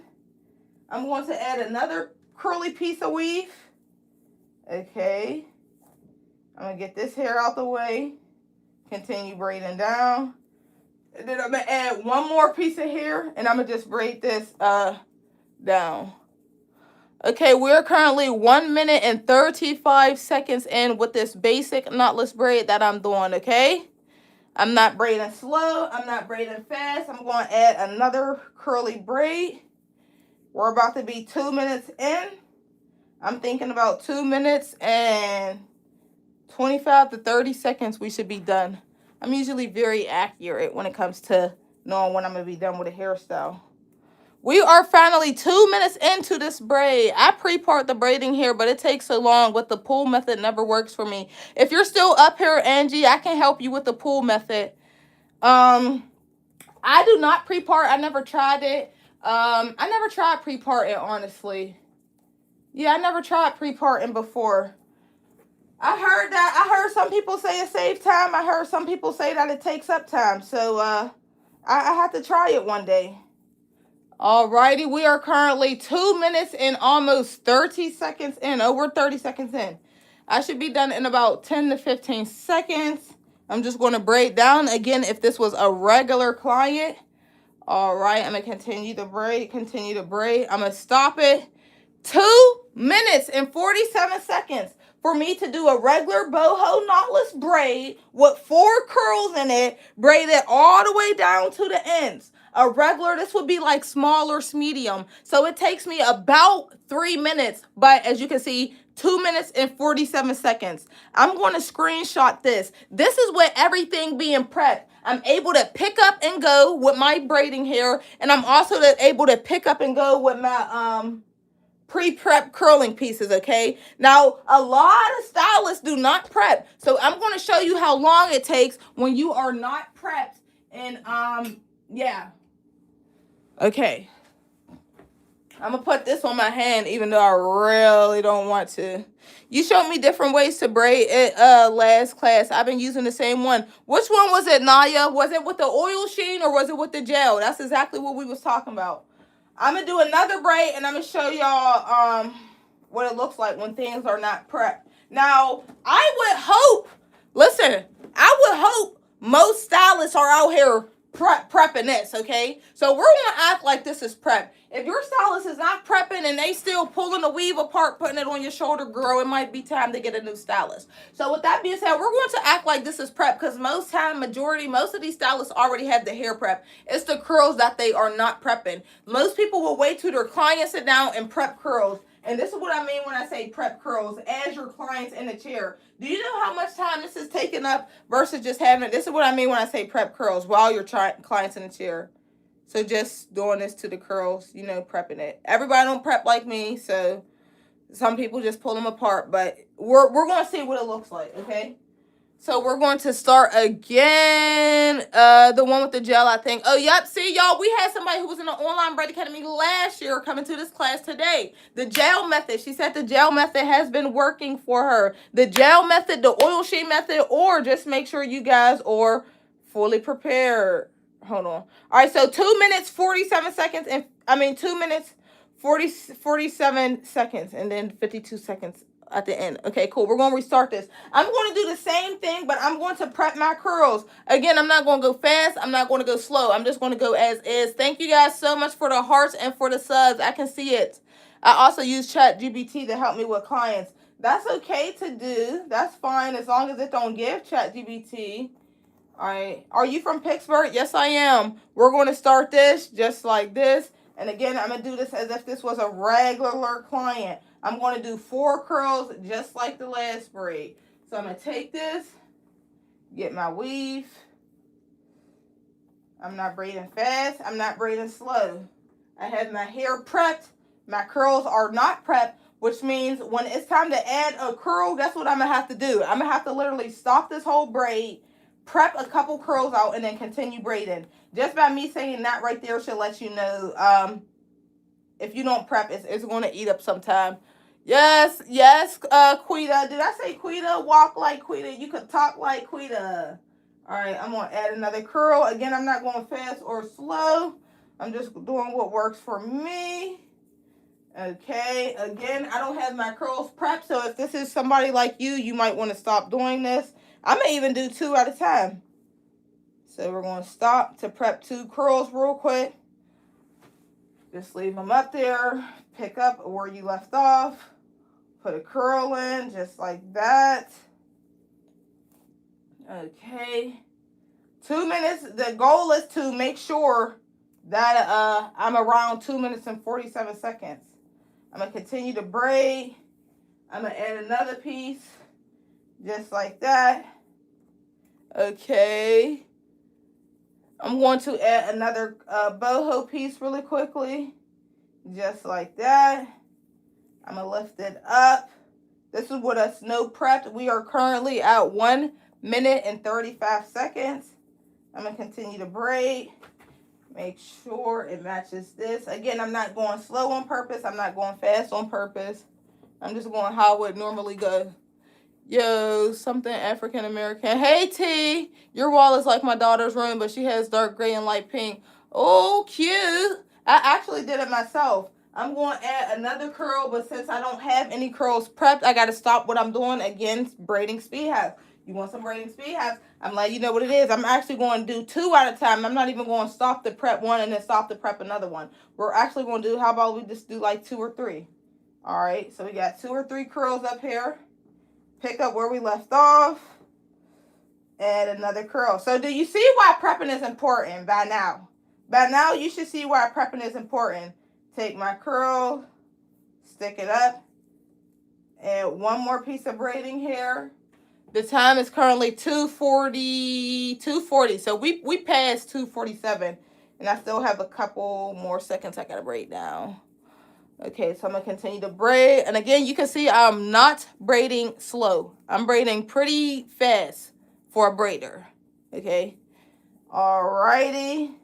I'm going to add another curly piece of weave. Okay. I'm going to get this hair out the way. Continue braiding down. And then I'm going to add one more piece of hair. And I'm going to just braid this down. Okay, we're currently 1 minute and 35 seconds in with this basic knotless braid that I'm doing, okay? I'm not braiding slow. I'm not braiding fast. I'm going to add another curly braid. We're about to be 2 minutes in. I'm thinking about 2 minutes and 25 to 30 seconds we should be done. I'm usually very accurate when it comes to knowing when I'm going to be done with a hairstyle. We are finally 2 minutes into this braid. I pre-part the braiding here, but it takes so long. With the pull method never works for me. If you're still up here, Angie, I can help you with the pull method. I do not pre-part. I never tried it. I never tried pre-parting, honestly. Yeah, I never tried pre-parting before. I heard some people say it saves time. I heard some people say that it takes up time. So, I have to try it one day. Alrighty, we are currently 2 minutes and almost 30 seconds in. Oh, we're 30 seconds in. I should be done in about 10 to 15 seconds. I'm just going to braid down. Again, if this was a regular client. Alright, I'm going to continue to braid. I'm going to stop it. 2 minutes and 47 seconds for me to do a regular boho knotless braid with 4 curls in it, braid it all the way down to the ends. A regular, this would be like small or medium. So it takes me about 3 minutes, but as you can see, 2 minutes and 47 seconds. I'm going to screenshot this. This is with everything being prepped. I'm able to pick up and go with my braiding hair, and I'm also able to pick up and go with my pre-prep curling pieces, okay? Now, a lot of stylists do not prep, so I'm going to show you how long it takes when you are not prepped, and yeah. Okay. I'm going to put this on my hand even though I really don't want to. You showed me different ways to braid it last class. I've been using the same one. Which one was it, Naya? Was it with the oil sheen or was it with the gel? That's exactly what we was talking about. I'm going to do another braid and I'm going to show y'all what it looks like when things are not prepped. Now, I would hope, listen, I would hope most stylists are out here prepping this, okay? So we're going to act like this is prep. If your stylist is not prepping and they still pulling the weave apart, putting it on your shoulder, girl, it might be time to get a new stylist. So with that being said, we're going to act like this is prep because most of these stylists already have the hair prep. It's the curls that they are not prepping. Most people will wait till their client sit down and prep curls. And this is what I mean when I say prep curls as your client's in the chair. Do you know how much time this is taking up versus just having it? This is what I mean when I say prep curls while your client's in the chair. So just doing this to the curls, you know, prepping it. Everybody don't prep like me, so some people just pull them apart. But we're going to see what it looks like, okay? So we're going to start again. The one with the gel, I think. Oh, yep. See, y'all, we had somebody who was in the online Braid Academy last year coming to this class today. The gel method. She said the gel method has been working for her. The gel method, the oil sheen method, or just make sure you guys are fully prepared. Hold on. All right, so 2 minutes, 47 seconds. 2 minutes, 47 seconds, and then 52 seconds at the end. Okay, cool. We're going to restart this. I'm going to do the same thing, but I'm going to prep my curls. Again, I'm not going to go fast. I'm not going to go slow. I'm just going to go as is. Thank you guys so much for the hearts and for the subs. I can see it. I also use ChatGPT to help me with clients. That's okay to do. That's fine as long as it don't give ChatGPT. All right. Are you from Pittsburgh? Yes, I am. We're going to start this just like this. And again, I'm going to do this as if this was a regular client. I'm going to do 4 curls just like the last braid. So I'm going to take this, get my weave. I'm not braiding fast. I'm not braiding slow. I have my hair prepped. My curls are not prepped, which means when it's time to add a curl, guess what I'm going to have to do? I'm going to have to literally stop this whole braid, prep a couple curls out, and then continue braiding. Just by me saying that right there should let you know if you don't prep, it's going to eat up some time. Yes, Quita. Did I say Quita? Walk like Quita. You could talk like Quita. All right, I'm going to add another curl. Again, I'm not going fast or slow. I'm just doing what works for me. Okay, again, I don't have my curls prepped, so if this is somebody like you, you might want to stop doing this. I may even do 2 at a time. So we're going to stop to prep 2 curls real quick. Just leave them up there. Pick up where you left off. Put a curl in just like that. Okay. 2 minutes. The goal is to make sure that I'm around 2 minutes and 47 seconds. I'm going to continue to braid. I'm going to add another piece just like that. Okay. I'm going to add another boho piece really quickly. Just like that. I'm going to lift it up. This is with us no prepped. We are currently at 1 minute and 35 seconds. I'm going to continue to braid. Make sure it matches this. Again, I'm not going slow on purpose. I'm not going fast on purpose. I'm just going how it would normally go. Yo, something African American. Hey, T. Your wall is like my daughter's room, but she has dark gray and light pink. Oh, cute. I actually did it myself. I'm going to add another curl, but since I don't have any curls prepped, I got to stop what I'm doing. Again, braiding speed halves. You want some braiding speed halves? I'm letting you know what it is. I'm actually going to do 2 at a time. I'm not even going to stop to prep one and then stop to prep another one. We're actually going to do, how about we just do like 2 or 3? All right, so we got 2 or 3 curls up here. Pick up where we left off. Add another curl. So do you see why prepping is important by now? By now, you should see why prepping is important. Take my curl, stick it up, add 1 more piece of braiding here. The time is currently 2:40. So we passed 2:47, and I still have a couple more seconds I gotta braid down. Okay, so I'm gonna continue to braid, and again, you can see I'm not braiding slow. I'm braiding pretty fast for a braider. Okay, alrighty.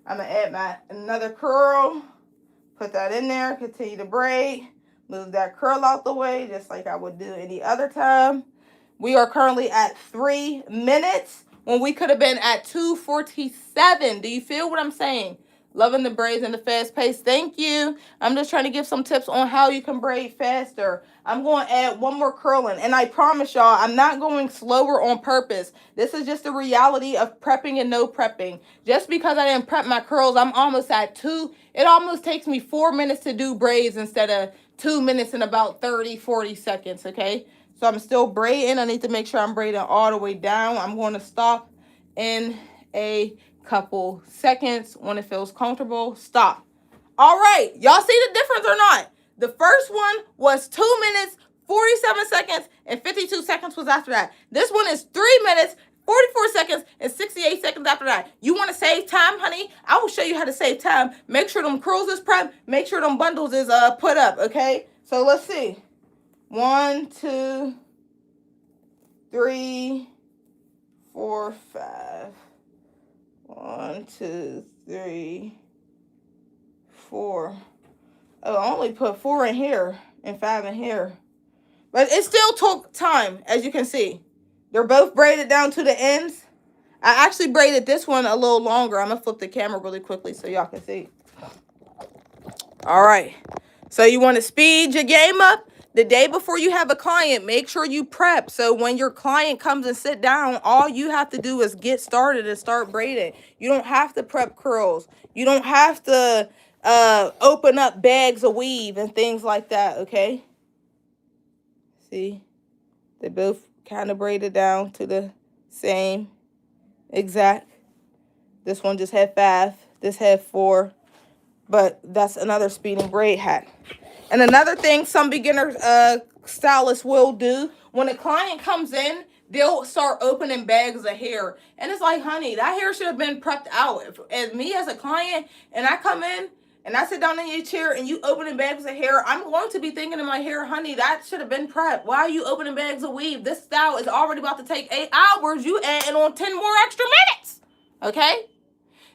I'm gonna add another curl. Put that in there, continue to braid. Move that curl out the way, just like I would do any other time. We are currently at 3 minutes when we could have been at 2:47. Do you feel what I'm saying? Loving the braids and the fast pace. Thank you. I'm just trying to give some tips on how you can braid faster. I'm going to add one more curling. And I promise y'all, I'm not going slower on purpose. This is just the reality of prepping and no prepping. Just because I didn't prep my curls, I'm almost at 2. It almost takes me 4 minutes to do braids instead of 2 minutes and about 30, 40 seconds, okay? So I'm still braiding. I need to make sure I'm braiding all the way down. I'm going to stop in a couple seconds. When it feels comfortable, stop. All right, y'all see the difference or not? The first one was 2 minutes, 47 seconds, and 52 seconds was after that. This one is 3 minutes, 44 seconds, and 68 seconds after that. You want to save time, honey? I will show you how to save time. Make sure them curls is prepped. Make sure them bundles is put up, okay? So let's see. 1, 2, 3, 4, 5. 1, 2, 3, 4. Oh, I only put 4 in here and 5 in here. But it still took time, as you can see. They're both braided down to the ends. I actually braided this one a little longer. I'm going to flip the camera really quickly so y'all can see. All right. So you want to speed your game up? The day before you have a client, make sure you prep. So when your client comes and sit down, all you have to do is get started and start braiding. You don't have to prep curls. You don't have to open up bags of weave and things like that, okay? See? They both kind of braided down to the same exact. This one just had 5. This had 4. But that's another speeding braid hack. And another thing some beginner stylists will do, when a client comes in, they'll start opening bags of hair. And it's like, honey, that hair should have been prepped out. As me as a client, and I come in, and I sit down in your chair, and you opening bags of hair, I'm going to be thinking in my hair, honey, that should have been prepped. Why are you opening bags of weave? This style is already about to take 8 hours. You adding on 10 more extra minutes. Okay?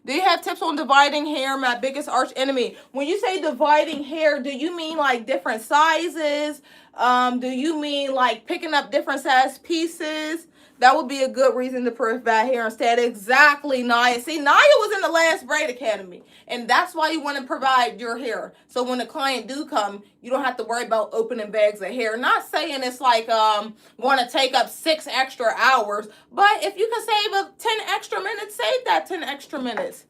Do you have tips on dividing hair? My biggest arch enemy. When you say dividing hair, do you mean like different sizes? Do you mean like picking up different size pieces? That would be a good reason to provide hair instead. Exactly, Nia. See, Nia was in the last Braid Academy. And that's why you want to provide your hair. So when the client do come, you don't have to worry about opening bags of hair. Not saying it's like going to take up 6 extra hours. But if you can save 10 extra minutes, save that 10 extra minutes.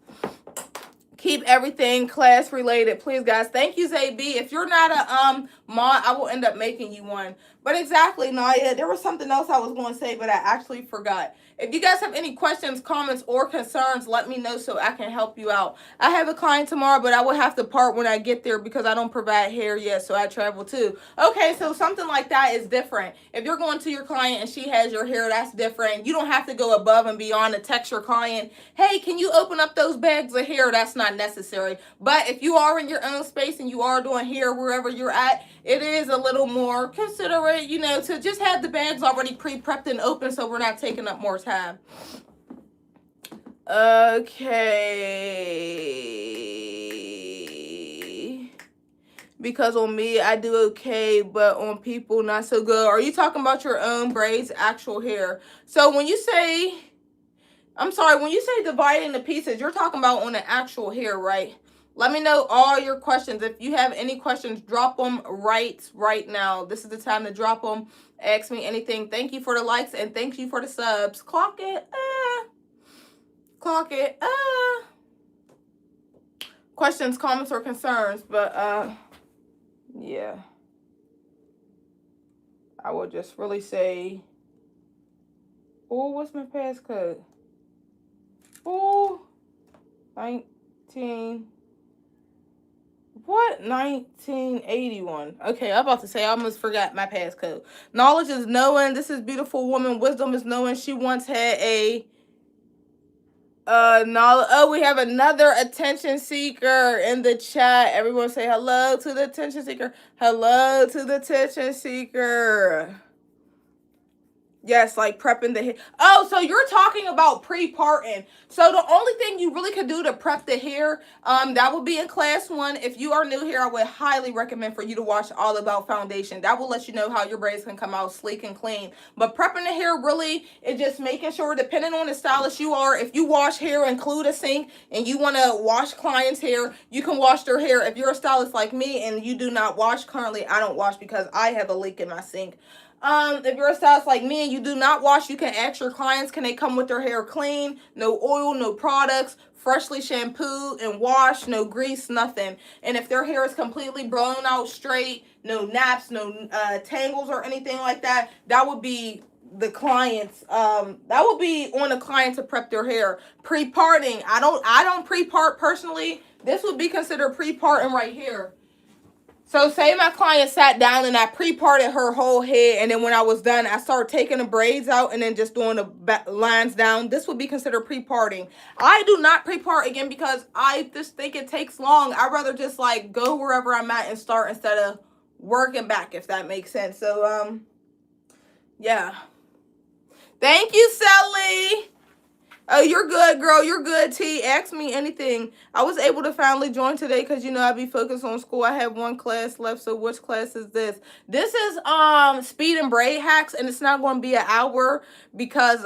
Keep everything class related, please, guys. Thank you, ZB. If you're not a mod, I will end up making you one. But exactly, Naya, there was something else I was going to say, but I actually forgot. If you guys have any questions, comments, or concerns, let me know so I can help you out. I have a client tomorrow, but I will have to part when I get there because I don't provide hair yet, so I travel too. Okay, so something like that is different. If you're going to your client and she has your hair, that's different. You don't have to go above and beyond to text your client, hey, can you open up those bags of hair? That's not necessary. But if you are in your own space and you are doing hair wherever you're at, it is a little more considerate, you know, to just have the bags already pre-prepped and open so we're not taking up more time. Okay. Because on me, I do okay, but on people, not so good. Are you talking about your own braids, actual hair? So when you say, I'm sorry, when you say dividing the pieces, you're talking about on the actual hair, right? Let me know all your questions. If you have any questions, drop them right now. This is the time to drop them. Ask me anything. Thank you for the likes and thank you for the subs. Clock it. Clock it. Questions, comments, or concerns. But, yeah. I will just really say, oh, what's my passcode? Oh, 1981. Okay, I'm about to say I almost forgot my passcode. Knowledge is knowing. This is beautiful woman. Wisdom is knowing. She once had a knowledge. Oh, we have another attention seeker in the chat. Everyone say hello to the attention seeker. Hello to the attention seeker. Yes, like prepping the hair. Oh, so you're talking about pre-parting. So the only thing you really could do to prep the hair, that would be in class 1. If you are new here, I would highly recommend for you to watch All About Foundation. That will let you know how your braids can come out sleek and clean. But prepping the hair really is just making sure, depending on the stylist you are, if you wash hair, include a sink, and you want to wash clients' hair, you can wash their hair. If you're a stylist like me and you do not wash, currently I don't wash because I have a leak in my sink. If you're a stylist like me and you do not wash, you can ask your clients, can they come with their hair clean? No oil, no products, freshly shampooed and washed, no grease, nothing. And if their hair is completely blown out straight, no naps, no tangles or anything like that, that would be the clients, that would be on the client to prep their hair. Pre-parting, I don't pre-part personally. This would be considered pre-parting right here. So say my client sat down and I pre-parted her whole head, and then when I was done, I started taking the braids out and then just doing the lines down. This would be considered pre-parting. I do not pre-part again because I just think it takes long. I'd rather just like go wherever I'm at and start instead of working back, if that makes sense. So yeah. Thank you, Sally. Oh, you're good, girl. You're good, T. Ask me anything. I was able to finally join today because, you know, I be focused on school. I have 1 class left. So which class is this? This is speed and braid hacks, and it's not going to be an hour because,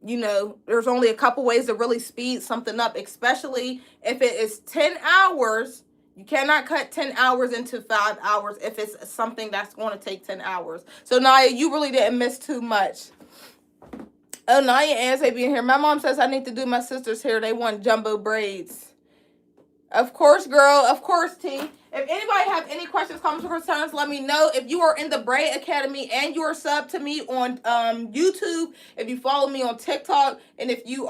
you know, there's only a couple ways to really speed something up, especially if it is 10 hours. You cannot cut 10 hours into 5 hours if it's something that's going to take 10 hours. So, Naya, you really didn't miss too much. Oh, Naya and they being here. My mom says I need to do my sister's hair. They want jumbo braids. Of course, girl. Of course, T. If anybody have any questions, comments, or concerns, let me know. If you are in the Braid Academy and you are sub to me on YouTube, if you follow me on TikTok, and if you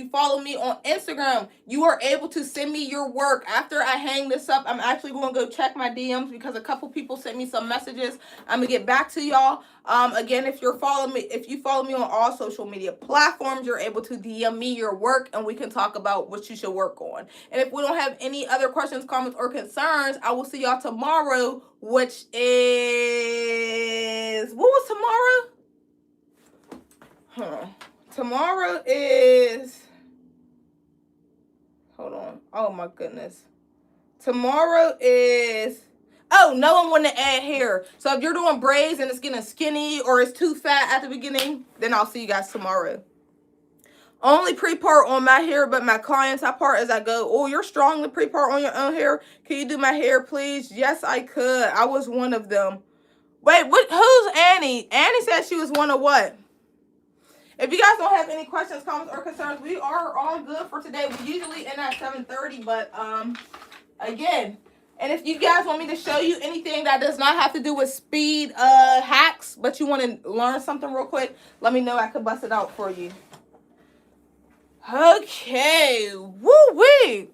follow me on Instagram, you are able to send me your work. After I hang this up, I'm actually going to go check my DMs because a couple people sent me some messages. I'm going to get back to y'all. Again, if you follow me on all social media platforms, you're able to DM me your work and we can talk about what you should work on. And if we don't have any other questions, comments, or concerns, I will see y'all tomorrow, which is, what was tomorrow? Tomorrow is, hold on. Oh my goodness. Tomorrow is, oh, no one want to add hair. So if you're doing braids and it's getting skinny or it's too fat at the beginning, then I'll see you guys tomorrow. Only pre-part on my hair, but my clients, I part as I go. Oh, you're strong to pre-part on your own hair. Can you do my hair, please? Yes, I could. I was one of them. Wait, who's Annie? Annie said she was one of what? If you guys don't have any questions, comments, or concerns, we are all good for today. We usually end at 7:30, but again, and if you guys want me to show you anything that does not have to do with speed hacks, but you want to learn something real quick, let me know. I could bust it out for you. Okay, woo-wee.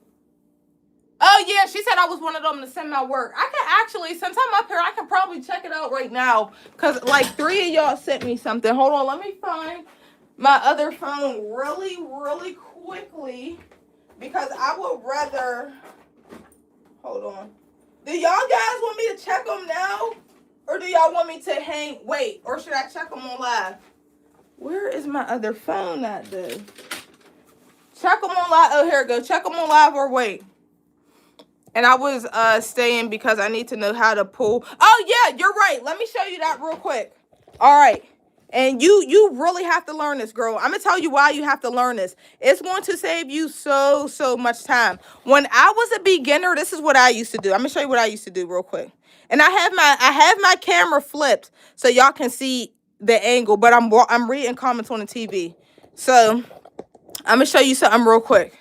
Oh, yeah, she said I was one of them to send my work. I can actually, since I'm up here, I can probably check it out right now because like 3 of y'all sent me something. Hold on, let me find my other phone really, really quickly because I would rather, hold on. Do y'all guys want me to check them now? Or do y'all want me to wait, or should I check them on live? Where is my other phone at, though? Check them on live. Oh, here it goes. Check them on live or wait. And I was staying because I need to know how to pull. Oh, yeah, you're right. Let me show you that real quick. All right. And you really have to learn this, girl. I'm going to tell you why you have to learn this. It's going to save you so much time. When I was a beginner, this is what I used to do. I'm going to show you what I used to do real quick. And I have my camera flipped so y'all can see the angle, but I'm reading comments on the TV. So I'm going to show you something real quick.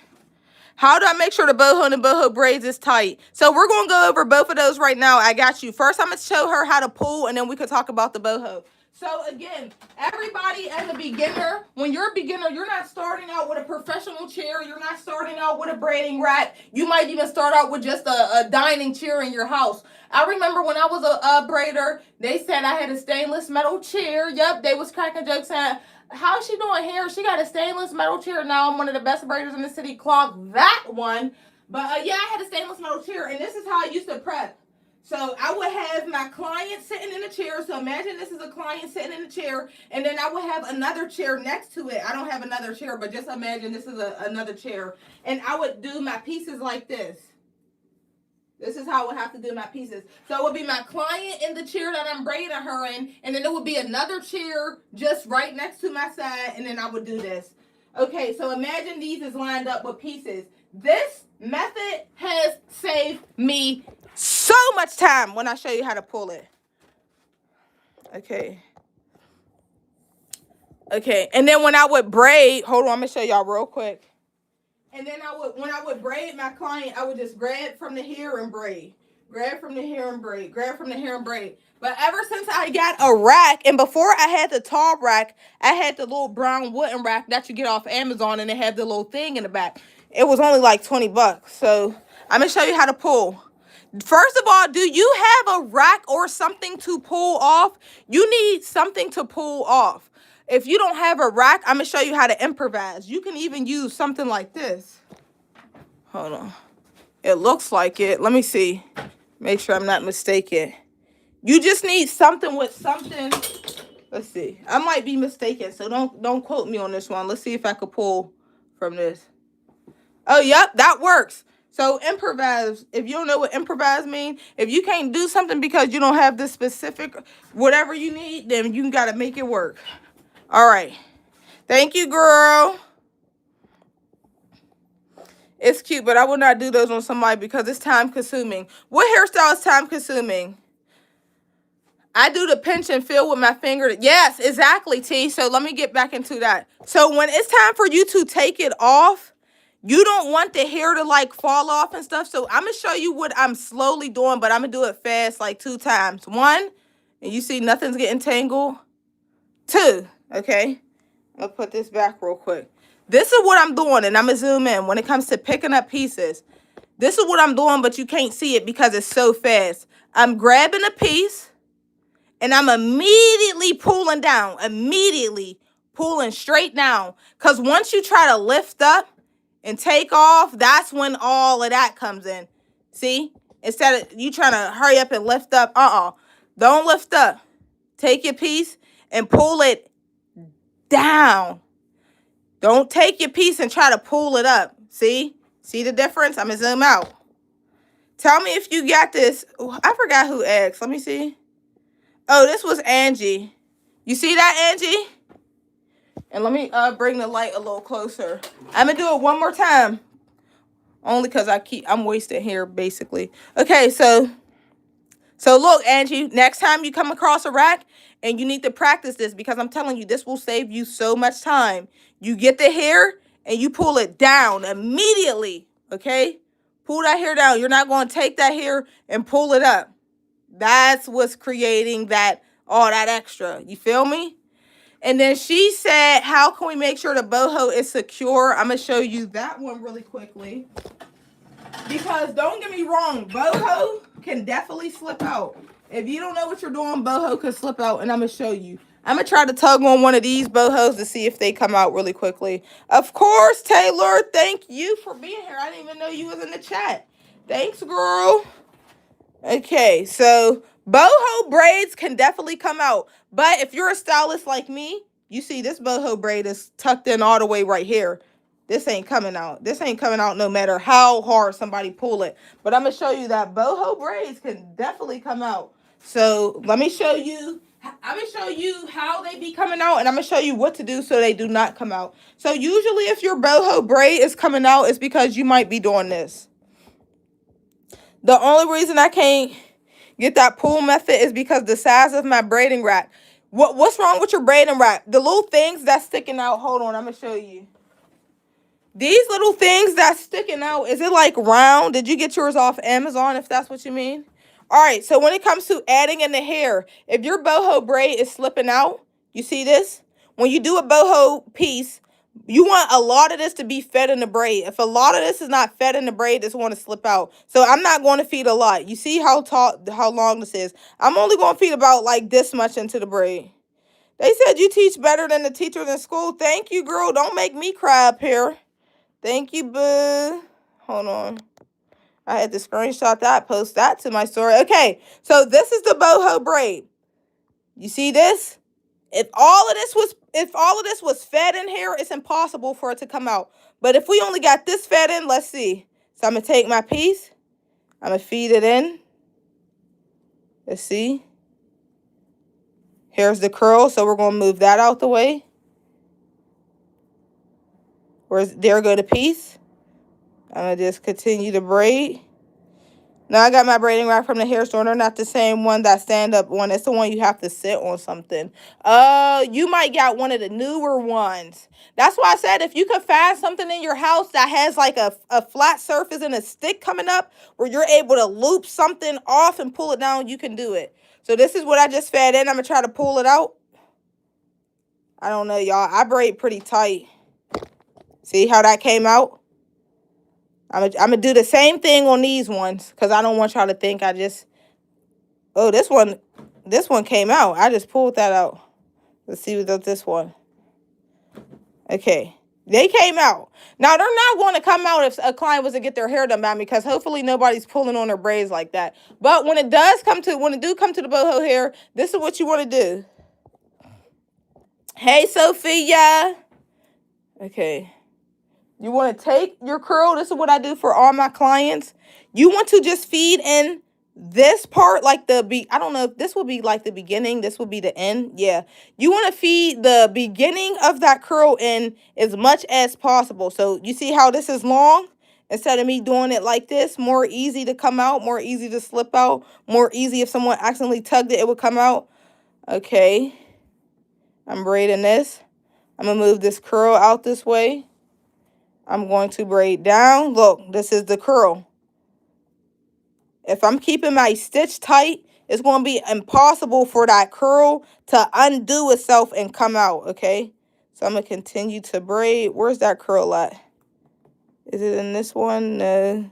How do I make sure the boho and the boho braids is tight? So we're going to go over both of those right now. I got you. First, I'm going to show her how to pull, and then we can talk about the boho. So again, everybody as a beginner, when you're a beginner, you're not starting out with a professional chair. You're not starting out with a braiding rack. You might even start out with just a dining chair in your house. I remember when I was a braider, they said I had a stainless metal chair. Yep, they was cracking jokes saying, how's she doing hair? She got a stainless metal chair. Now I'm one of the best braiders in the city. Clock that one. But yeah, I had a stainless metal chair, and this is how I used to prep. So I would have my client sitting in a chair. So imagine this is a client sitting in a chair, and then I would have another chair next to it. I don't have another chair, but just imagine this is another chair. And I would do my pieces like this. This is how I would have to do my pieces. So it would be my client in the chair that I'm braiding her in, and then it would be another chair just right next to my side, and then I would do this. Okay, so imagine these is lined up with pieces. This method has saved me so much time when I show you how to pull it. Okay. Okay, and then when I would braid, hold on, I'm gonna show y'all real quick. And then when I would braid my client, I would just grab from the hair and braid. Grab from the hair and braid. Grab from the hair and braid. But ever since I got a rack, and before I had the tall rack, I had the little brown wooden rack that you get off Amazon, and it had the little thing in the back. It was only like 20 bucks. So I'm going to show you how to pull. First of all, do you have a rack or something to pull off? You need something to pull off. If you don't have a rack, I'm going to show you how to improvise. You can even use something like this. Hold on. It looks like it. Let me see. Make sure I'm not mistaken. You just need something with something. Let's see. I might be mistaken, so don't quote me on this one. Let's see if I could pull from this. Oh, yep, that works. So improvise. If you don't know what improvise means, if you can't do something because you don't have the specific whatever you need, then you got to make it work. All right. Thank you, girl. It's cute, but I will not do those on somebody because it's time consuming. What hairstyle is time consuming? I do the pinch and feel with my finger. Yes, exactly, T. So let me get back into that. So when it's time for you to take it off, you don't want the hair to like fall off and stuff. So I'm going to show you what I'm slowly doing, but I'm going to do it fast like 2 times. 1, and you see nothing's getting tangled. 2, okay? I'll put this back real quick. This is what I'm doing, and I'm going to zoom in when it comes to picking up pieces. This is what I'm doing, but you can't see it because it's so fast. I'm grabbing a piece, and I'm immediately pulling down, immediately pulling straight down. Because once you try to lift up and take off, that's when all of that comes in. See? Instead of you trying to hurry up and lift up, don't lift up. Take your piece and pull it down. Don't take your piece and try to pull it up. See? See the difference? I'm going to zoom out. Tell me if you got this. Ooh, I forgot who asked. Let me see. Oh, this was Angie. You see that, Angie? And let me bring the light a little closer. I'm going to do it one more time. Only because I'm wasting hair, basically. Okay, so look, Angie, next time you come across a rack and you need to practice this because I'm telling you, this will save you so much time. You get the hair and you pull it down immediately, okay? Pull that hair down. You're not going to take that hair and pull it up. That's what's creating all that extra. You feel me? And then she said, how can we make sure the boho is secure? I'm going to show you that one really quickly. Because don't get me wrong, boho can definitely slip out. If you don't know what you're doing, boho can slip out, and I'm going to show you. I'm going to try to tug on one of these bohos to see if they come out really quickly. Of course, Taylor, thank you for being here. I didn't even know you was in the chat. Thanks, girl. Okay, so boho braids can definitely come out. But if you're a stylist like me, you see this boho braid is tucked in all the way right here. This ain't coming out. This ain't coming out no matter how hard somebody pull it. But I'm going to show you that boho braids can definitely come out. So let me show you. I'm going to show you how they be coming out. And I'm going to show you what to do so they do not come out. So usually if your boho braid is coming out, it's because you might be doing this. The only reason I can't get that pull method is because the size of my braiding rack. What's wrong with your braiding rack? The little things that's sticking out. Hold on. I'm going to show you. These little things that's sticking out, is it like round? Did you get yours off Amazon, if that's what you mean? All right, so when it comes to adding in the hair, if your boho braid is slipping out, you see this? When you do a boho piece, you want a lot of this to be fed in the braid. If a lot of this is not fed in the braid, it's going to slip out. So I'm not going to feed a lot. You see how long this is? I'm only going to feed about like this much into the braid. They said you teach better than the teachers in school. Thank you, girl. Don't make me cry up here. Thank you, boo. Hold on. I had to screenshot that, post that to my story. Okay, so this is the boho braid. You see this? If all of this was fed in here, it's impossible for it to come out. But if we only got this fed in, let's see. So I'm gonna take my piece, I'm gonna feed it in. Let's see. Here's the curl, so we're gonna move that out the way. There go the piece. I'm gonna just continue to braid. Now I got my braiding rack from the hair store. They're not the same one, that stand-up one. It's the one you have to sit on something. You might get one of the newer ones. That's why I said if you could find something in your house that has like a flat surface and a stick coming up where you're able to loop something off and pull it down, you can do it. So this is what I just fed in. I'm going to try to pull it out. I don't know, y'all. I braid pretty tight. See how that came out? I'm going to do the same thing on these ones because I don't want y'all to think I just... Oh, this one came out. I just pulled that out. Let's see what this one. Okay. They came out. Now, they're not going to come out if a client was to get their hair done by me because hopefully nobody's pulling on their braids like that. But when it do come to the boho hair, this is what you want to do. Hey, Sophia. Okay. You want to take your curl. This is what I do for all my clients. You want to just feed in this part, like I don't know if this will be like the beginning. This will be the end. Yeah. You want to feed the beginning of that curl in as much as possible. So you see how this is long? Instead of me doing it like this, more easy to come out, more easy to slip out, more easy if someone accidentally tugged it, it would come out. Okay. I'm braiding this. I'm going to move this curl out this way. I'm going to braid down. Look, this is the curl. If I'm keeping my stitch tight, it's going to be impossible for that curl to undo itself and come out, okay? So I'm going to continue to braid. Where's that curl at? Is it in this one? No.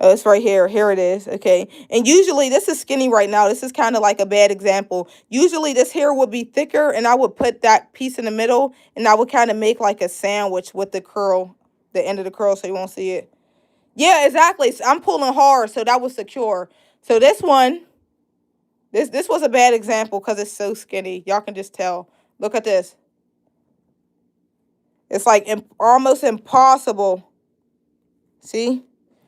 Oh, it's right here. Here it is. Okay. And usually this is skinny right now. This is kind of like a bad example. Usually this hair would be thicker and I would put that piece in the middle and I would kind of make like a sandwich with the curl, the end of the curl so you won't see it. Yeah, exactly. So I'm pulling hard so that was secure. So this one, this was a bad example because it's so skinny. Y'all can just tell. Look at this. It's like almost impossible. See?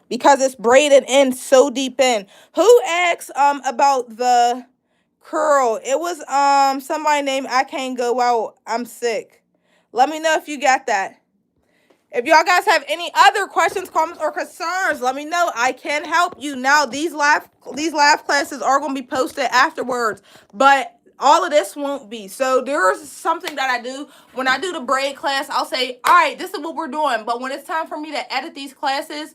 Because it's braided in so deep in. Who asked about the curl? It was somebody named I Can't Go Out, I'm Sick. Let me know if you got that. If y'all guys have any other questions, comments, or concerns, let me know. I can help you. Now, these live classes are going to be posted afterwards, but all of this won't be. So there's something that I do. When I do the braid class, I'll say, all right, this is what we're doing. But when it's time for me to edit these classes,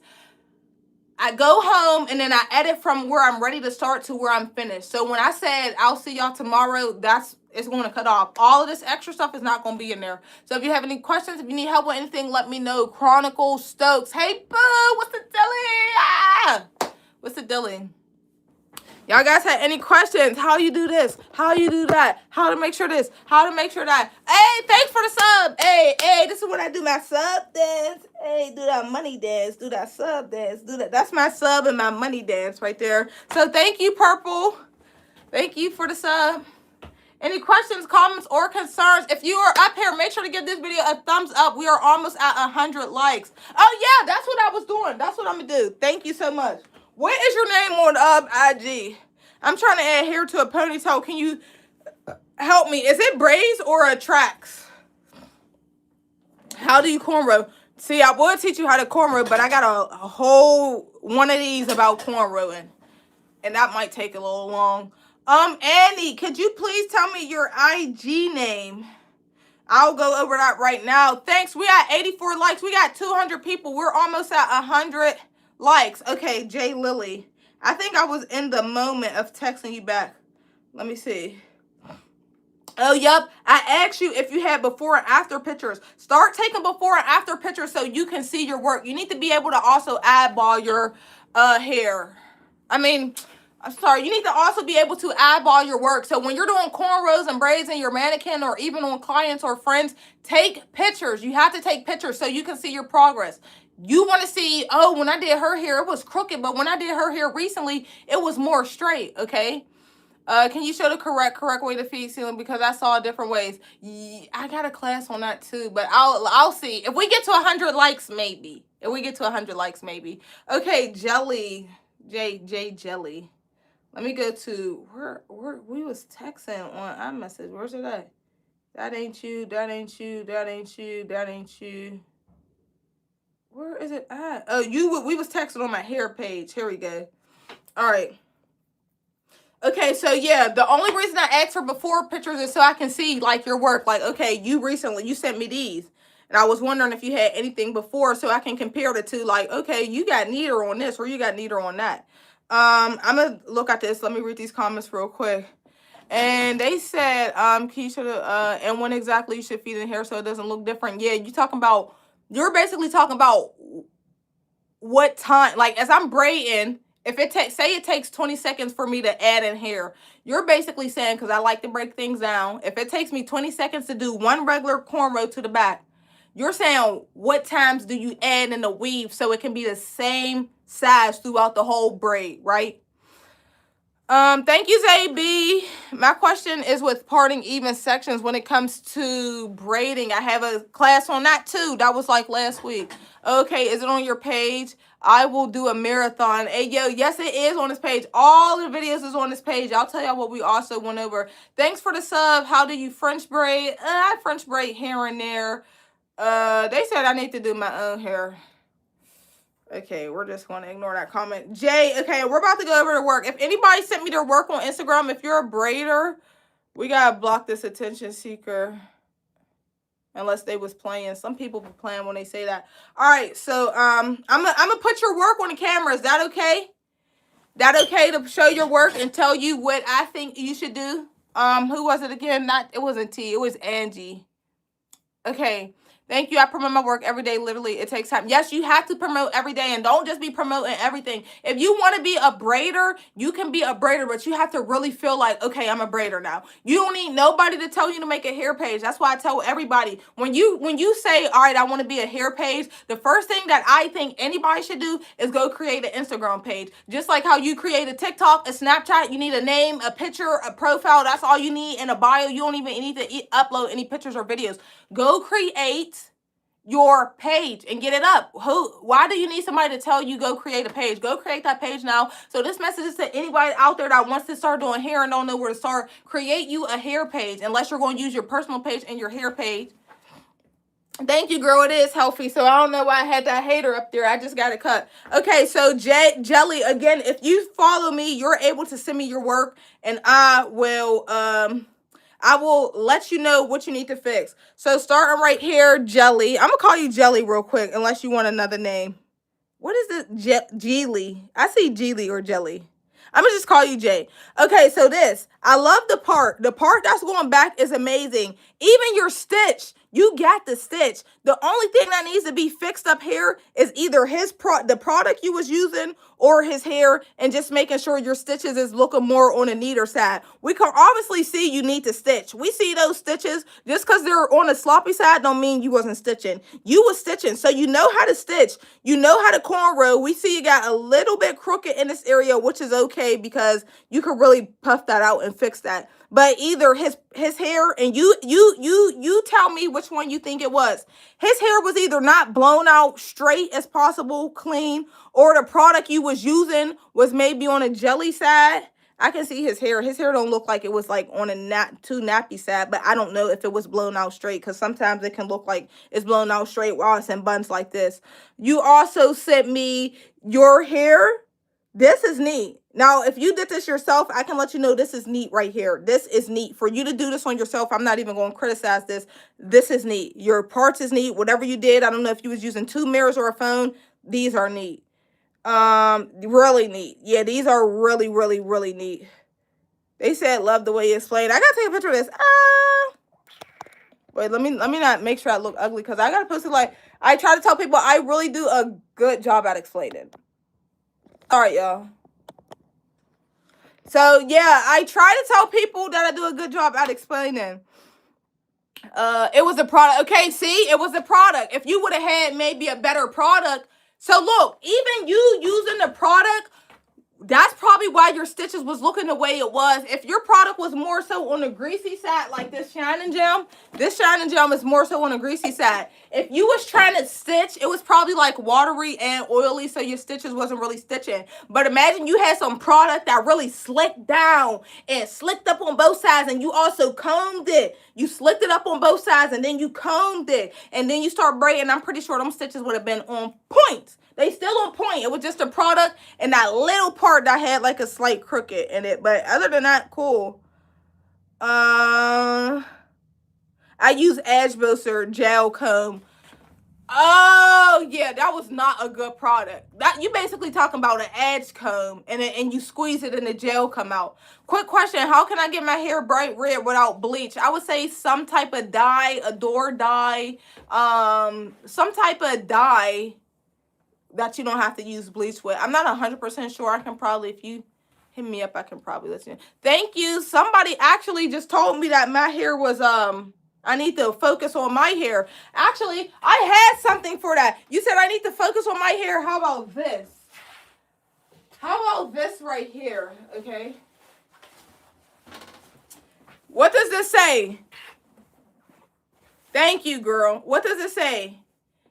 I go home and then I edit from where I'm ready to start to where I'm finished. So when I said I'll see y'all tomorrow, it's going to cut off. All of this extra stuff is not going to be in there. So if you have any questions, if you need help with anything, let me know. Chronicle Stokes. Hey, boo, what's the dilly? Ah! What's the dilly? Y'all guys had any questions? How you do this? How you do that? How to make sure this? How to make sure that? Hey, thanks for the sub. Hey, this is when I do my sub dance. Hey, do that money dance. Do that sub dance. Do that. That's my sub and my money dance right there. So thank you, Purple. Thank you for the sub. Any questions, comments, or concerns? If you are up here, make sure to give this video a thumbs up. We are almost at 100 likes. Oh, yeah, that's what I was doing. That's what I'm going to do. Thank you so much. What is your name on IG? I'm trying to add hair to a ponytail. Can you help me? Is it braids or a tracks? How do you cornrow? See, I would teach you how to cornrow, but I got a whole one of these about cornrowing. And that might take a little long. Annie, could you please tell me your IG name? I'll go over that right now. Thanks. We got 84 likes. We got 200 people. We're almost at 100 likes. Okay, Jay Lily. I think I was in the moment of texting you back. Let me see. Oh, yep. I asked you if you had before and after pictures. Start taking before and after pictures so you can see your work. You need to be able to also eyeball your hair. I mean, I'm sorry, you need to also be able to eyeball your work. So when you're doing cornrows and braids in your mannequin or even on clients or friends, take pictures. You have to take pictures so you can see your progress. You want to see, oh, when I did her hair, it was crooked, but when I did her hair recently, it was more straight, okay? Can you show the correct way to feed ceiling, because I saw different ways. I got a class on that too, but I'll see. If we get to 100 likes, maybe. If we get to 100 likes, maybe. Okay, Jelly. J Jelly. Let me go to where we was texting on iMessage. Where's it at? That ain't you. That ain't you. That ain't you. That ain't you. Where is it at? Oh, we was texting on my hair page. Here we go. All right. Okay, so yeah, the only reason I asked for before pictures is so I can see like your work. Like, okay, you sent me these, and I was wondering if you had anything before so I can compare the two. Like, okay, you got neater on this or you got neater on that. I'm gonna look at this. Let me read these comments real quick. And they said, and when exactly you should feed in hair so it doesn't look different. Yeah, you're basically talking about what time, like as I'm braiding, if it takes, say it takes 20 seconds for me to add in hair, you're basically saying, because I like to break things down, if it takes me 20 seconds to do one regular cornrow to the back, you're saying what times do you add in the weave so it can be the same size throughout the whole braid, right? Thank you, ZB. My question is with parting even sections when it comes to braiding. I have a class on that too. That was like last week. Okay, is it on your page? I will do a marathon. Hey, yo, yes, it is on this page. All the videos is on this page. I'll tell y'all what we also went over. Thanks for the sub. How do you French braid? I French braid here and there. They said I need to do my own hair. Okay, we're just going to ignore that comment. Jay, okay, we're about to go over to work. If anybody sent me their work on Instagram, if you're a braider, we got to block this attention seeker. Unless they was playing. Some people be playing when they say that. All right, so I'm gonna put your work on the camera. Is that okay? That okay to show your work and tell you what I think you should do? Who was it again? It wasn't T. It was Angie. Okay. Thank you. I promote my work every day. Literally, it takes time. Yes, you have to promote every day, and don't just be promoting everything. If you want to be a braider, you can be a braider, but you have to really feel like, okay, I'm a braider now. You don't need nobody to tell you to make a hair page. That's why I tell everybody, when you say, all right, I want to be a hair page, the first thing that I think anybody should do is go create an Instagram page. Just like how you create a TikTok, a Snapchat, you need a name, a picture, a profile. That's all you need in a bio. You don't even need to upload any pictures or videos. Go create your page and get it up. Why do you need somebody to tell you go create a page? Go create that page now. So this message is to anybody out there that wants to start doing hair and don't know where to start. Create you a hair page, unless you're going to use your personal page and your hair page. Thank you, girl. It is healthy. So I don't know why I had that hater up there. I just got it cut. Okay, so Jelly, again, if you follow me, you're able to send me your work, and I will let you know what you need to fix. So starting right here, Jelly. I'm going to call you Jelly real quick, unless you want another name. What is this? Geely. I see Geely or Jelly. I'm going to just call you Jay. Okay, so this. I love the part. The part that's going back is amazing. Even your stitch. You got the stitch. The only thing that needs to be fixed up here is either the product you was using or his hair, and just making sure your stitches is looking more on a neater side. We can obviously see you need to stitch. We see those stitches. Just because they're on a sloppy side don't mean you wasn't stitching. You was stitching, so you know how to stitch. You know how to cornrow. We see you got a little bit crooked in this area, which is okay because you could really puff that out and fix that. But either his hair, and you tell me which one you think it was. His hair was either not blown out straight as possible, clean, or the product you was using was maybe on a jelly side. I can see his hair. His hair don't look like it was like on a too nappy side, but I don't know if it was blown out straight, because sometimes it can look like it's blown out straight while it's in buns like this. You also sent me your hair. This is neat. Now, if you did this yourself, I can let you know this is neat right here. This is neat. For you to do this on yourself, I'm not even going to criticize this. This is neat. Your parts is neat. Whatever you did, I don't know if you was using 2 mirrors or a phone. These are neat. Really neat. Yeah, these are really, really, really neat. They said love the way you explained. I got to take a picture of this. Wait, let me not make sure I look ugly, because I got to post it like, I try to tell people I really do a good job at explaining. All right, y'all. So yeah, I try to tell people that I do a good job at explaining. It was a product. Okay, see, it was a product. If you would have had maybe a better product. So look, even you using the product, that's probably why your stitches was looking the way it was. If your product was more so on the greasy side, like this shining gem is more so on the greasy side. If you was trying to stitch, it was probably like watery and oily, so your stitches wasn't really stitching. But imagine you had some product that really slicked down and slicked up on both sides, and you also combed it. You slicked it up on both sides, and then you combed it, and then you start braiding. I'm pretty sure them stitches would have been on point. They still on point. It was just a product and that little part that had like a slight crooked in it. But other than that, cool. I use Edge Booster gel comb. Oh yeah, that was not a good product. That you basically talking about an edge comb and you squeeze it and the gel come out. Quick question, how can I get my hair bright red without bleach? I would say some type of dye, a door dye, some type of dye that you don't have to use bleach with. I'm not 100% sure. I can probably, if you hit me up, I can probably listen. Thank you. Somebody actually just told me that my hair was, I need to focus on my hair. Actually, I had something for that. You said I need to focus on my hair. How about this? How about this right here? Okay. What does this say? Thank you, girl. What does it say?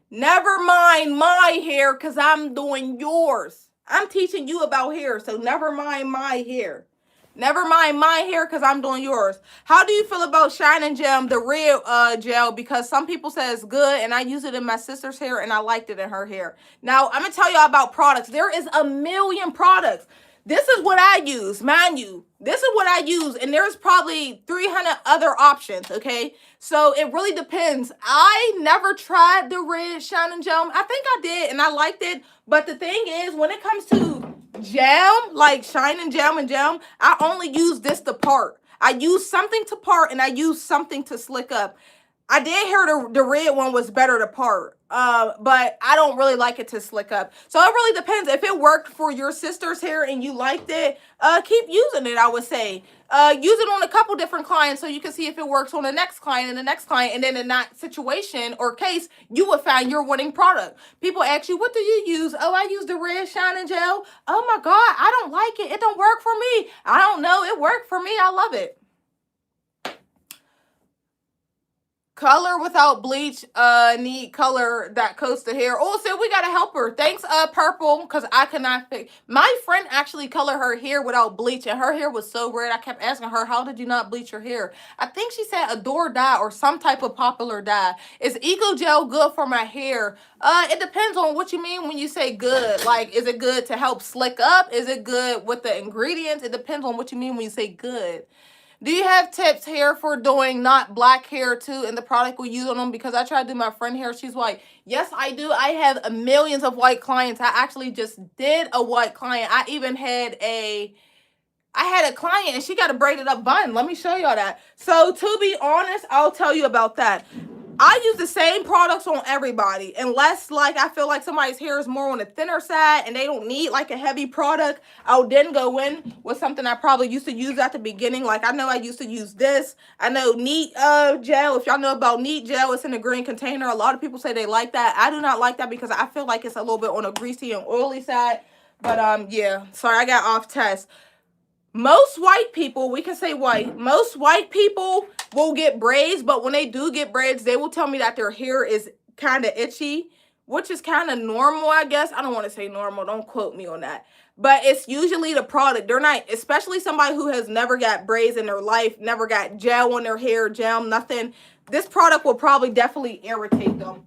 Never mind my hair because I'm doing yours. I'm teaching you about hair, so never mind my hair. Never mind my hair because I'm doing yours. How do you feel about Shining Gem, the red gel? Because some people say it's good, and I use it in my sister's hair, and I liked it in her hair. Now, I'm going to tell y'all about products. There is a million products. This is what I use, mind you. This is what I use, and there's probably 300 other options, okay? So it really depends. I never tried the red Shining Gem. I think I did, and I liked it. But the thing is, when it comes to gem, like Shining Gem and gem, I only use this to part. I use something to part, and I use something to slick up. I did hear the red one was better to part, but I don't really like it to slick up. So it really depends. If it worked for your sister's hair and you liked it, keep using it, I would say. Use it on a couple different clients so you can see if it works on the next client and the next client. And then in that situation or case, you will find your winning product. People ask you, what do you use? Oh, I use the red Shining Gel. Oh my God, I don't like it. It don't work for me. I don't know. It worked for me. I love it. Color without bleach, need color that coats the hair. Oh, so we gotta help her. Thanks, Purple, because I cannot fix. My friend actually colored her hair without bleach, and her hair was so red. I kept asking her, how did you not bleach your hair? I think she said Adore dye or some type of popular dye. Is Eco Gel good for my hair? It depends on what you mean when you say good. Like, is it good to help slick up? Is it good with the ingredients? It depends on what you mean when you say good. Do you have tips here for doing not black hair too and the product we use on them? Because I tried to do my friend hair. She's white. Yes, I do. I have millions of white clients. I actually just did a white client. I even had a client and she got a braided up bun. Let me show y'all that. So to be honest, I'll tell you about that. I use the same products on everybody unless like I feel like somebody's hair is more on the thinner side and they don't need like a heavy product. I'll then go in with something I probably used to use at the beginning. Like I know I used to use this. I know Neat gel. If y'all know about Neat gel, it's in a green container. A lot of people say they like that. I do not like that because I feel like it's a little bit on a greasy and oily side. But yeah, sorry, I got off task. Most white people, we can say white, most white people will get braids, but when they do get braids, they will tell me that their hair is kind of itchy, which is kind of normal, I guess. I don't want to say normal. Don't quote me on that. But it's usually the product. They're not, especially somebody who has never got braids in their life, never got gel on their hair, gel, nothing. This product will probably definitely irritate them.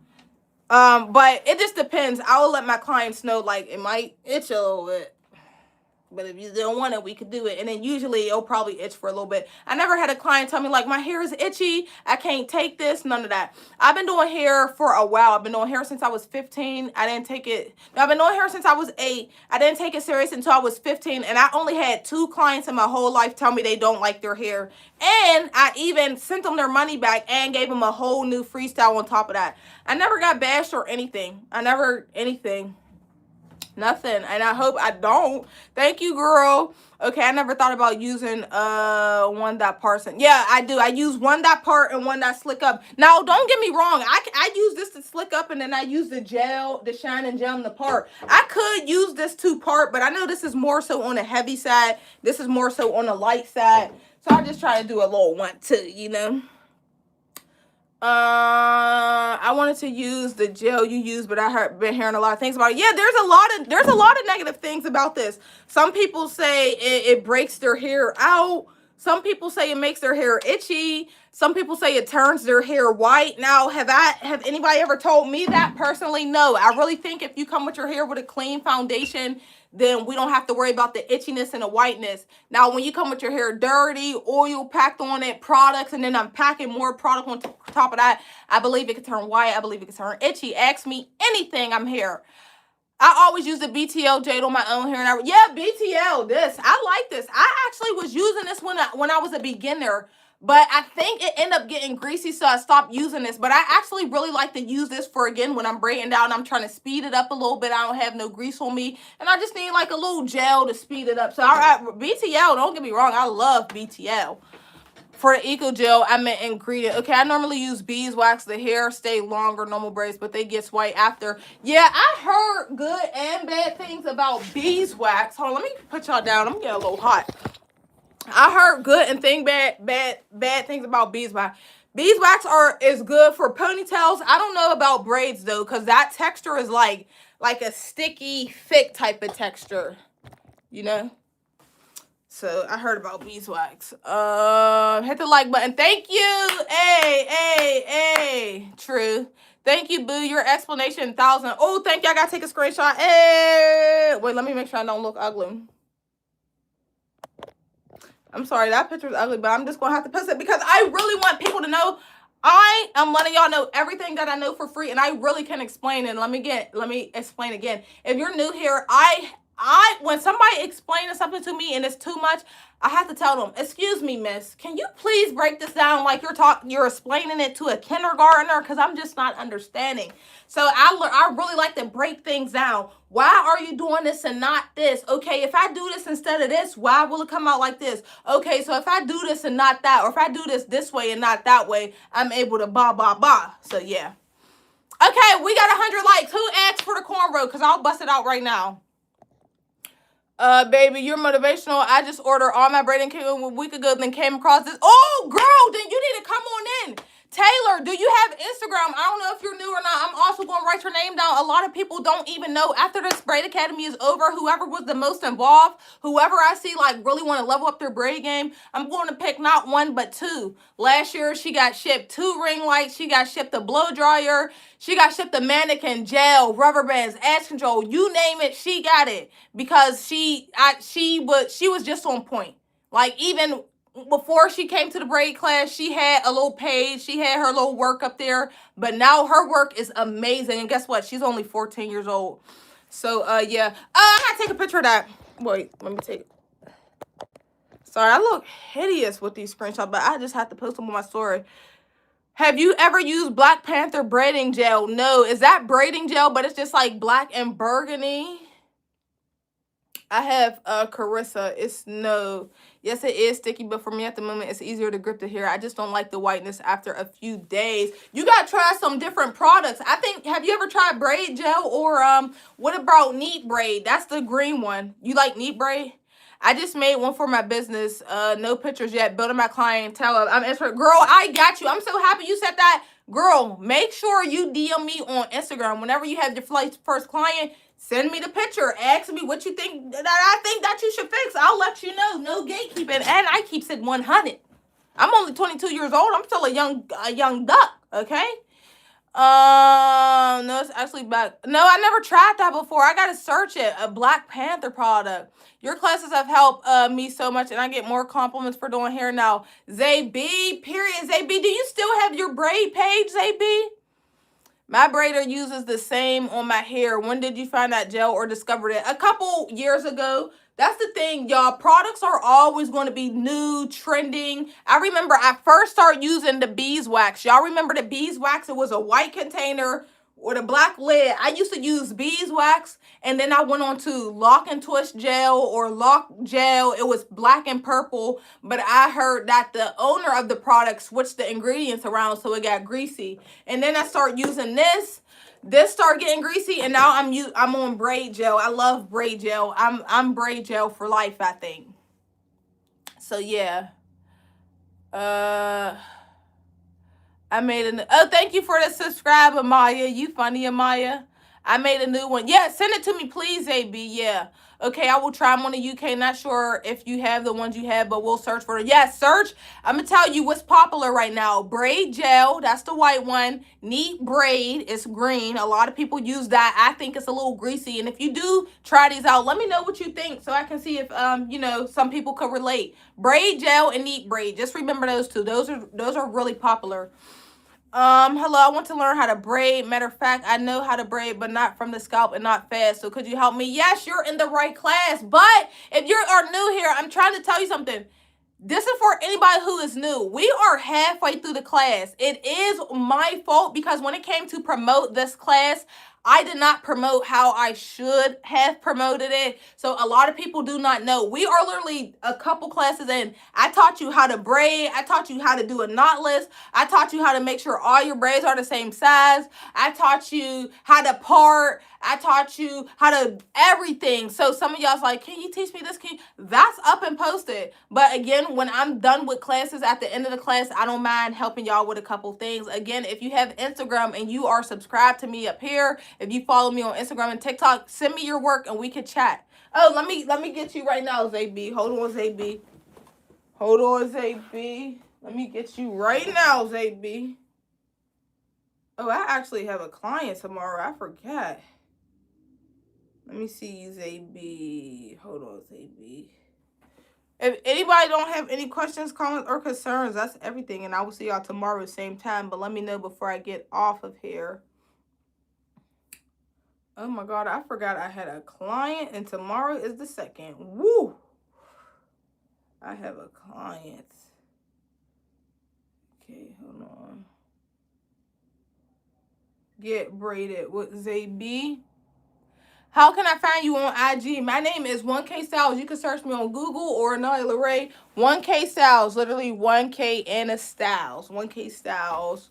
But it just depends. I will let my clients know, like, it might itch a little bit. But if you don't want it, we could do it. And then usually it'll probably itch for a little bit. I never had a client tell me like, my hair is itchy. I can't take this. None of that. I've been doing hair for a while. I've been doing hair since I was 15. I didn't take it. No, I've been doing hair since I was 8. I didn't take it serious until I was 15. And I only had 2 clients in my whole life tell me they don't like their hair. And I even sent them their money back and gave them a whole new freestyle on top of that. I never got bashed or anything. I never anything. Nothing. And I hope I don't. Thank you, girl. Okay, I never thought about using one dot parson. Yeah, I do. I use one dot part and one dot slick up. Now, don't get me wrong. I use this to slick up, and then I use the gel, the shine and gel in the part. I could use this two part, but I know this is more so on the heavy side. This is more so on the light side. So I just try to do a little 1-2, you know. I wanted to use the gel you use, but been hearing a lot of things about it. Yeah, there's a lot of negative things about this. Some people say it breaks their hair out. Some people say it makes their hair itchy. Some people say it turns their hair white. Now, have anybody ever told me that? Personally, no. I really think if you come with your hair with a clean foundation, then we don't have to worry about the itchiness and the whiteness. Now, when you come with your hair dirty, oil packed on it, products, and then I'm packing more product on top of that, I believe it can turn white. I believe it can turn itchy. Ask me anything, I'm here. I always use the BTL jade on my own hair. And BTL, this. I like this. I actually was using this when I was a beginner. But I think it ended up getting greasy, so I stopped using this. But I actually really like to use this for, again, when I'm braiding down. I'm trying to speed it up a little bit. I don't have no grease on me. And I just need like a little gel to speed it up. So BTL, don't get me wrong, I love BTL. For the Eco Gel, I meant ingredient. Okay, I normally use beeswax. The hair stay longer, normal braids, but they get white after. Yeah, I heard good and bad things about beeswax. Hold on, let me put y'all down. I'm getting a little hot. I heard good and bad things about beeswax. Beeswax is good for ponytails. I don't know about braids though, because that texture is like a sticky, thick type of texture, you know. So I heard about beeswax. Hit the like button. Thank you. Hey. True. Thank you, boo. Your explanation 1,000. Oh, thank you. I gotta take a screenshot. Hey. Wait, let me make sure I don't look ugly. I'm sorry, that picture is ugly, but I'm just gonna have to post it because I really want people to know I am letting y'all know everything that I know for free, and I really can explain it. Let me explain again. If you're new here, when somebody explains something to me and it's too much, I have to tell them, excuse me, miss, can you please break this down like you're explaining it to a kindergartner? Because I'm just not understanding. So I really like to break things down. Why are you doing this and not this? Okay, if I do this instead of this, why will it come out like this? Okay, so if I do this and not that, or if I do this way and not that way, I'm able to blah. So yeah. Okay, we got 100 likes. Who asked for the cornrow? Because I'll bust it out right now. Baby, you're motivational. I just ordered all my braiding kit a week ago, then came across this. Oh, girl, then you need to come on in. Taylor, do you have Instagram? I don't know if you're new or not. I'm also going to write your name down. A lot of people don't even know. After this Braid Academy is over, whoever was the most involved, whoever I see like really want to level up their braid game, I'm going to pick not one, but two. Last year, she got shipped 2 ring lights. She got shipped a blow dryer. She got shipped a mannequin, gel, rubber bands, edge control. You name it, she got it. Because she was just on point. Like even before she came to the braid class, she had a little page. She had her little work up there. But now her work is amazing. And guess what? She's only 14 years old. So, yeah. I gotta take a picture of that. Wait, let me take it. Sorry, I look hideous with these screenshots, but I just have to post them on my story. Have you ever used Black Panther braiding gel? No. Is that braiding gel, but it's just like black and burgundy? I have Carissa. It's no. Yes, it is sticky, but for me at the moment, it's easier to grip the hair. I just don't like the whiteness after a few days. You got to try some different products. I think, have you ever tried braid gel or what about neat braid? That's the green one. You like neat braid? I just made one for my business. No pictures yet. Building my clientele up. I'm interested. Girl, I got you. I'm so happy you said that. Girl, make sure you DM me on Instagram. Whenever you have your first client, send me the picture. Ask me what you think that I think that you should fix. I'll let you know. No gatekeeping. And I keep it 100. I'm only 22 years old. I'm still a young duck. Okay? No, it's actually back. No, I never tried that before. I gotta search it. A Black Panther product. Your classes have helped me so much, and I get more compliments for doing hair now. ZB, period. ZB, do you still have your braid page, ZB? My braider uses the same on my hair. When did you find that gel or discovered it? A couple years ago. That's the thing, y'all. Products are always going to be new, trending. I remember I first started using the beeswax. Y'all remember the beeswax? It was a white container or the black lid. I used to use beeswax, and then I went on to lock and twist gel or lock gel. It was black and purple, but I heard that the owner of the product switched the ingredients around so it got greasy. And then I started using this. This started getting greasy, and now I'm on braid gel. I love braid gel. I'm braid gel for life, I think. So yeah. I made a new, oh, thank you for the subscribe, Amaya. You funny, Amaya. I made a new one. Yeah, send it to me, please, AB. Yeah. Okay, I will try them on the UK. Not sure if you have the ones you have, but we'll search for it. Yeah, search. I'm going to tell you what's popular right now. Braid gel, that's the white one. Neat braid, it's green. A lot of people use that. I think it's a little greasy. And if you do try these out, let me know what you think so I can see if, you know, some people could relate. Braid gel and neat braid. Just remember those two. Those are really popular. Hello, I want to learn how to braid. Matter of fact, I know how to braid, but not from the scalp and not fast. So could you help me? Yes, you're in the right class. But if you are new here, I'm trying to tell you something. This is for anybody who is new. We are halfway through the class. It is my fault because when it came to promote this class, I did not promote how I should have promoted it. So a lot of people do not know. We are literally a couple classes in. I taught you how to braid. I taught you how to do a knotless. I taught you how to make sure all your braids are the same size. I taught you how to part. I taught you how to everything. So some of y'all's like, can you teach me this? That's up and posted. But again, when I'm done with classes at the end of the class, I don't mind helping y'all with a couple things. Again, if you have Instagram and you are subscribed to me up here, if you follow me on Instagram and TikTok, send me your work and we can chat. Oh, let me get you right now, ZB. Hold on, ZB. Hold on, ZB. Let me get you right now, ZB. Oh, I actually have a client tomorrow. I forgot. Let me see, ZB. Hold on, ZB. If anybody don't have any questions, comments, or concerns, that's everything. And I will see y'all tomorrow at the same time. But let me know before I get off of here. Oh my God, I forgot I had a client and tomorrow is the 2nd. Woo! I have a client. Okay, hold on. Get braided with ZB. How can I find you on IG? My name is 1K Styles. You can search me on Google or Aniya.LaRaye. 1K Styles. Literally 1K and a Styles. 1K Styles.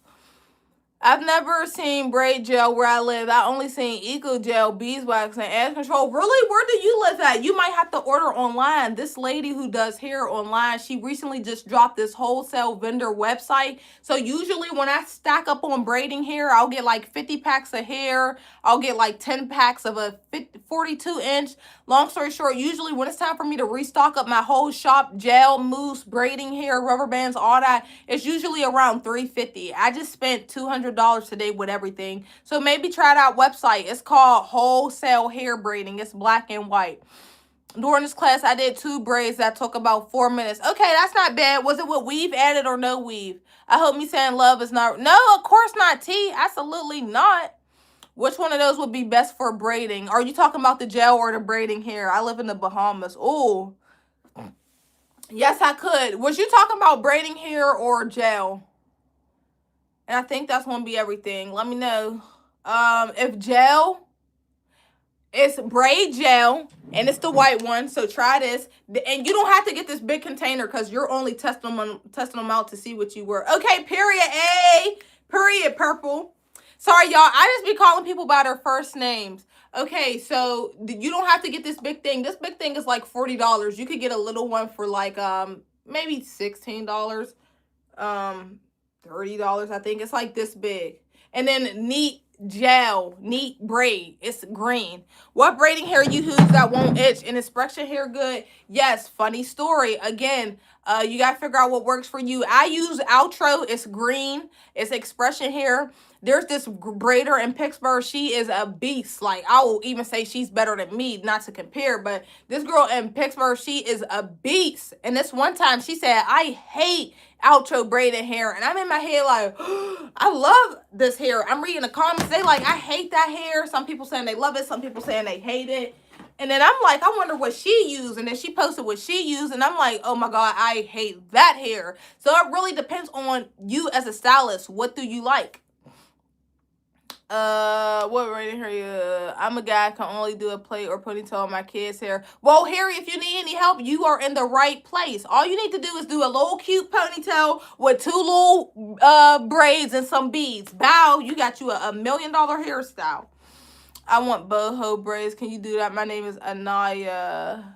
I've never seen braid gel where I live. I only seen eco gel, beeswax, and edge control. Really? Where do you live at? You might have to order online. This lady who does hair online, she recently just dropped this wholesale vendor website. So usually when I stack up on braiding hair, I'll get like 50 packs of hair. I'll get like 10 packs of a 42 inch. Long story short, usually when it's time for me to restock up my whole shop, gel, mousse, braiding hair, rubber bands, all that, it's usually around $350. I just spent $200 today with everything. So maybe try that website. It's called Wholesale Hair Braiding. It's black and white. During this class, I did 2 braids that took about 4 minutes. Okay, that's not bad. Was it with weave added or no weave? I hope me saying love is not... No, of course not, T. Absolutely not. Which one of those would be best for braiding? Are you talking about the gel or the braiding hair? I live in the Bahamas. Oh, yes, I could. Was you talking about braiding hair or gel? And I think that's going to be everything. Let me know. If gel, it's braid gel, and it's the white one. So try this. And you don't have to get this big container because you're only testing them out to see what you were. Okay, period A. Period purple. Sorry, y'all. I just be calling people by their first names. Okay, so you don't have to get this big thing. This big thing is like $40. You could get a little one for like maybe $16. $30, I think. It's like this big. And then neat gel, neat braid. It's green. What braiding hair you use that won't itch and expression hair good? Yes, funny story. Again, you got to figure out what works for you. I use Outro. It's green. It's expression hair. There's this braider in Pittsburgh. She is a beast. Like, I will even say she's better than me, not to compare. But this girl in Pittsburgh, she is a beast. And this one time she said, I hate Outro braided hair. And I'm in my head like, oh, I love this hair. I'm reading the comments. They like, I hate that hair. Some people saying they love it. Some people saying they hate it. And then I'm like, I wonder what she used. And then she posted what she used. And I'm like, oh my God, I hate that hair. So it really depends on you as a stylist. What do you like? What right here? I'm a guy, can only do a plait or ponytail on my kids' hair. Well, Harry, if you need any help, you are in the right place. All you need to do is do a little cute ponytail with 2 little braids and some beads. Bow, you got you a $1 million hairstyle. I want boho braids. Can you do that? My name is Aniya.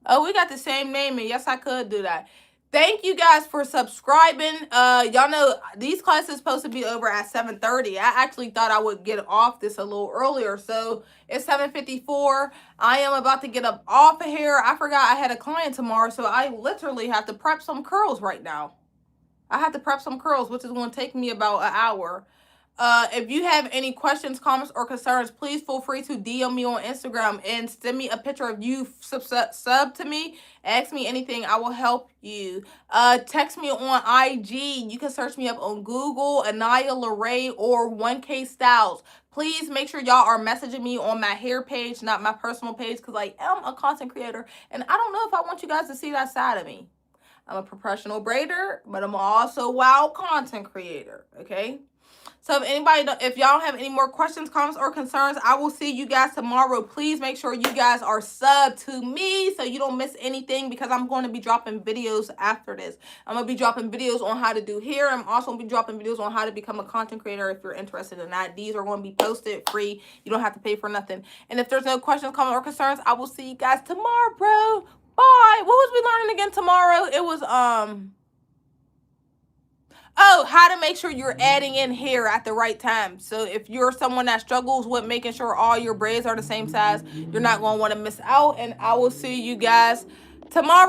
Oh, we got the same name, and yes, I could do that. Thank you guys for subscribing. Y'all know these classes supposed to be over at 7:30. I actually thought I would get off this a little earlier. So it's 7:54. I am about to get up off of here. I forgot I had a client tomorrow, so I literally have to prep some curls right now. I have to prep some curls, which is going to take me about an hour. If you have any questions, comments, or concerns, please feel free to DM me on Instagram and send me a picture of you sub to me. Ask me anything. I will help you. Text me on IG. You can search me up on Google, Aniya.LaRaye, or 1K Styles. Please make sure y'all are messaging me on my hair page, not my personal page, because I am a content creator, and I don't know if I want you guys to see that side of me. I'm a professional braider, but I'm also a wild content creator, okay? So if y'all don't have any more questions, comments, or concerns, I will see you guys tomorrow. Please make sure you guys are subbed to me so you don't miss anything, because I'm going to be dropping videos after this. I'm going to be dropping videos on how to do hair. I'm also going to be dropping videos on how to become a content creator if you're interested in that. These are going to be posted free. You don't have to pay for nothing. And if there's no questions, comments, or concerns, I will see you guys tomorrow. Bye. What was we learning again tomorrow? It was, oh, how to make sure you're adding in hair at the right time. So if you're someone that struggles with making sure all your braids are the same size, you're not going to want to miss out. And I will see you guys tomorrow.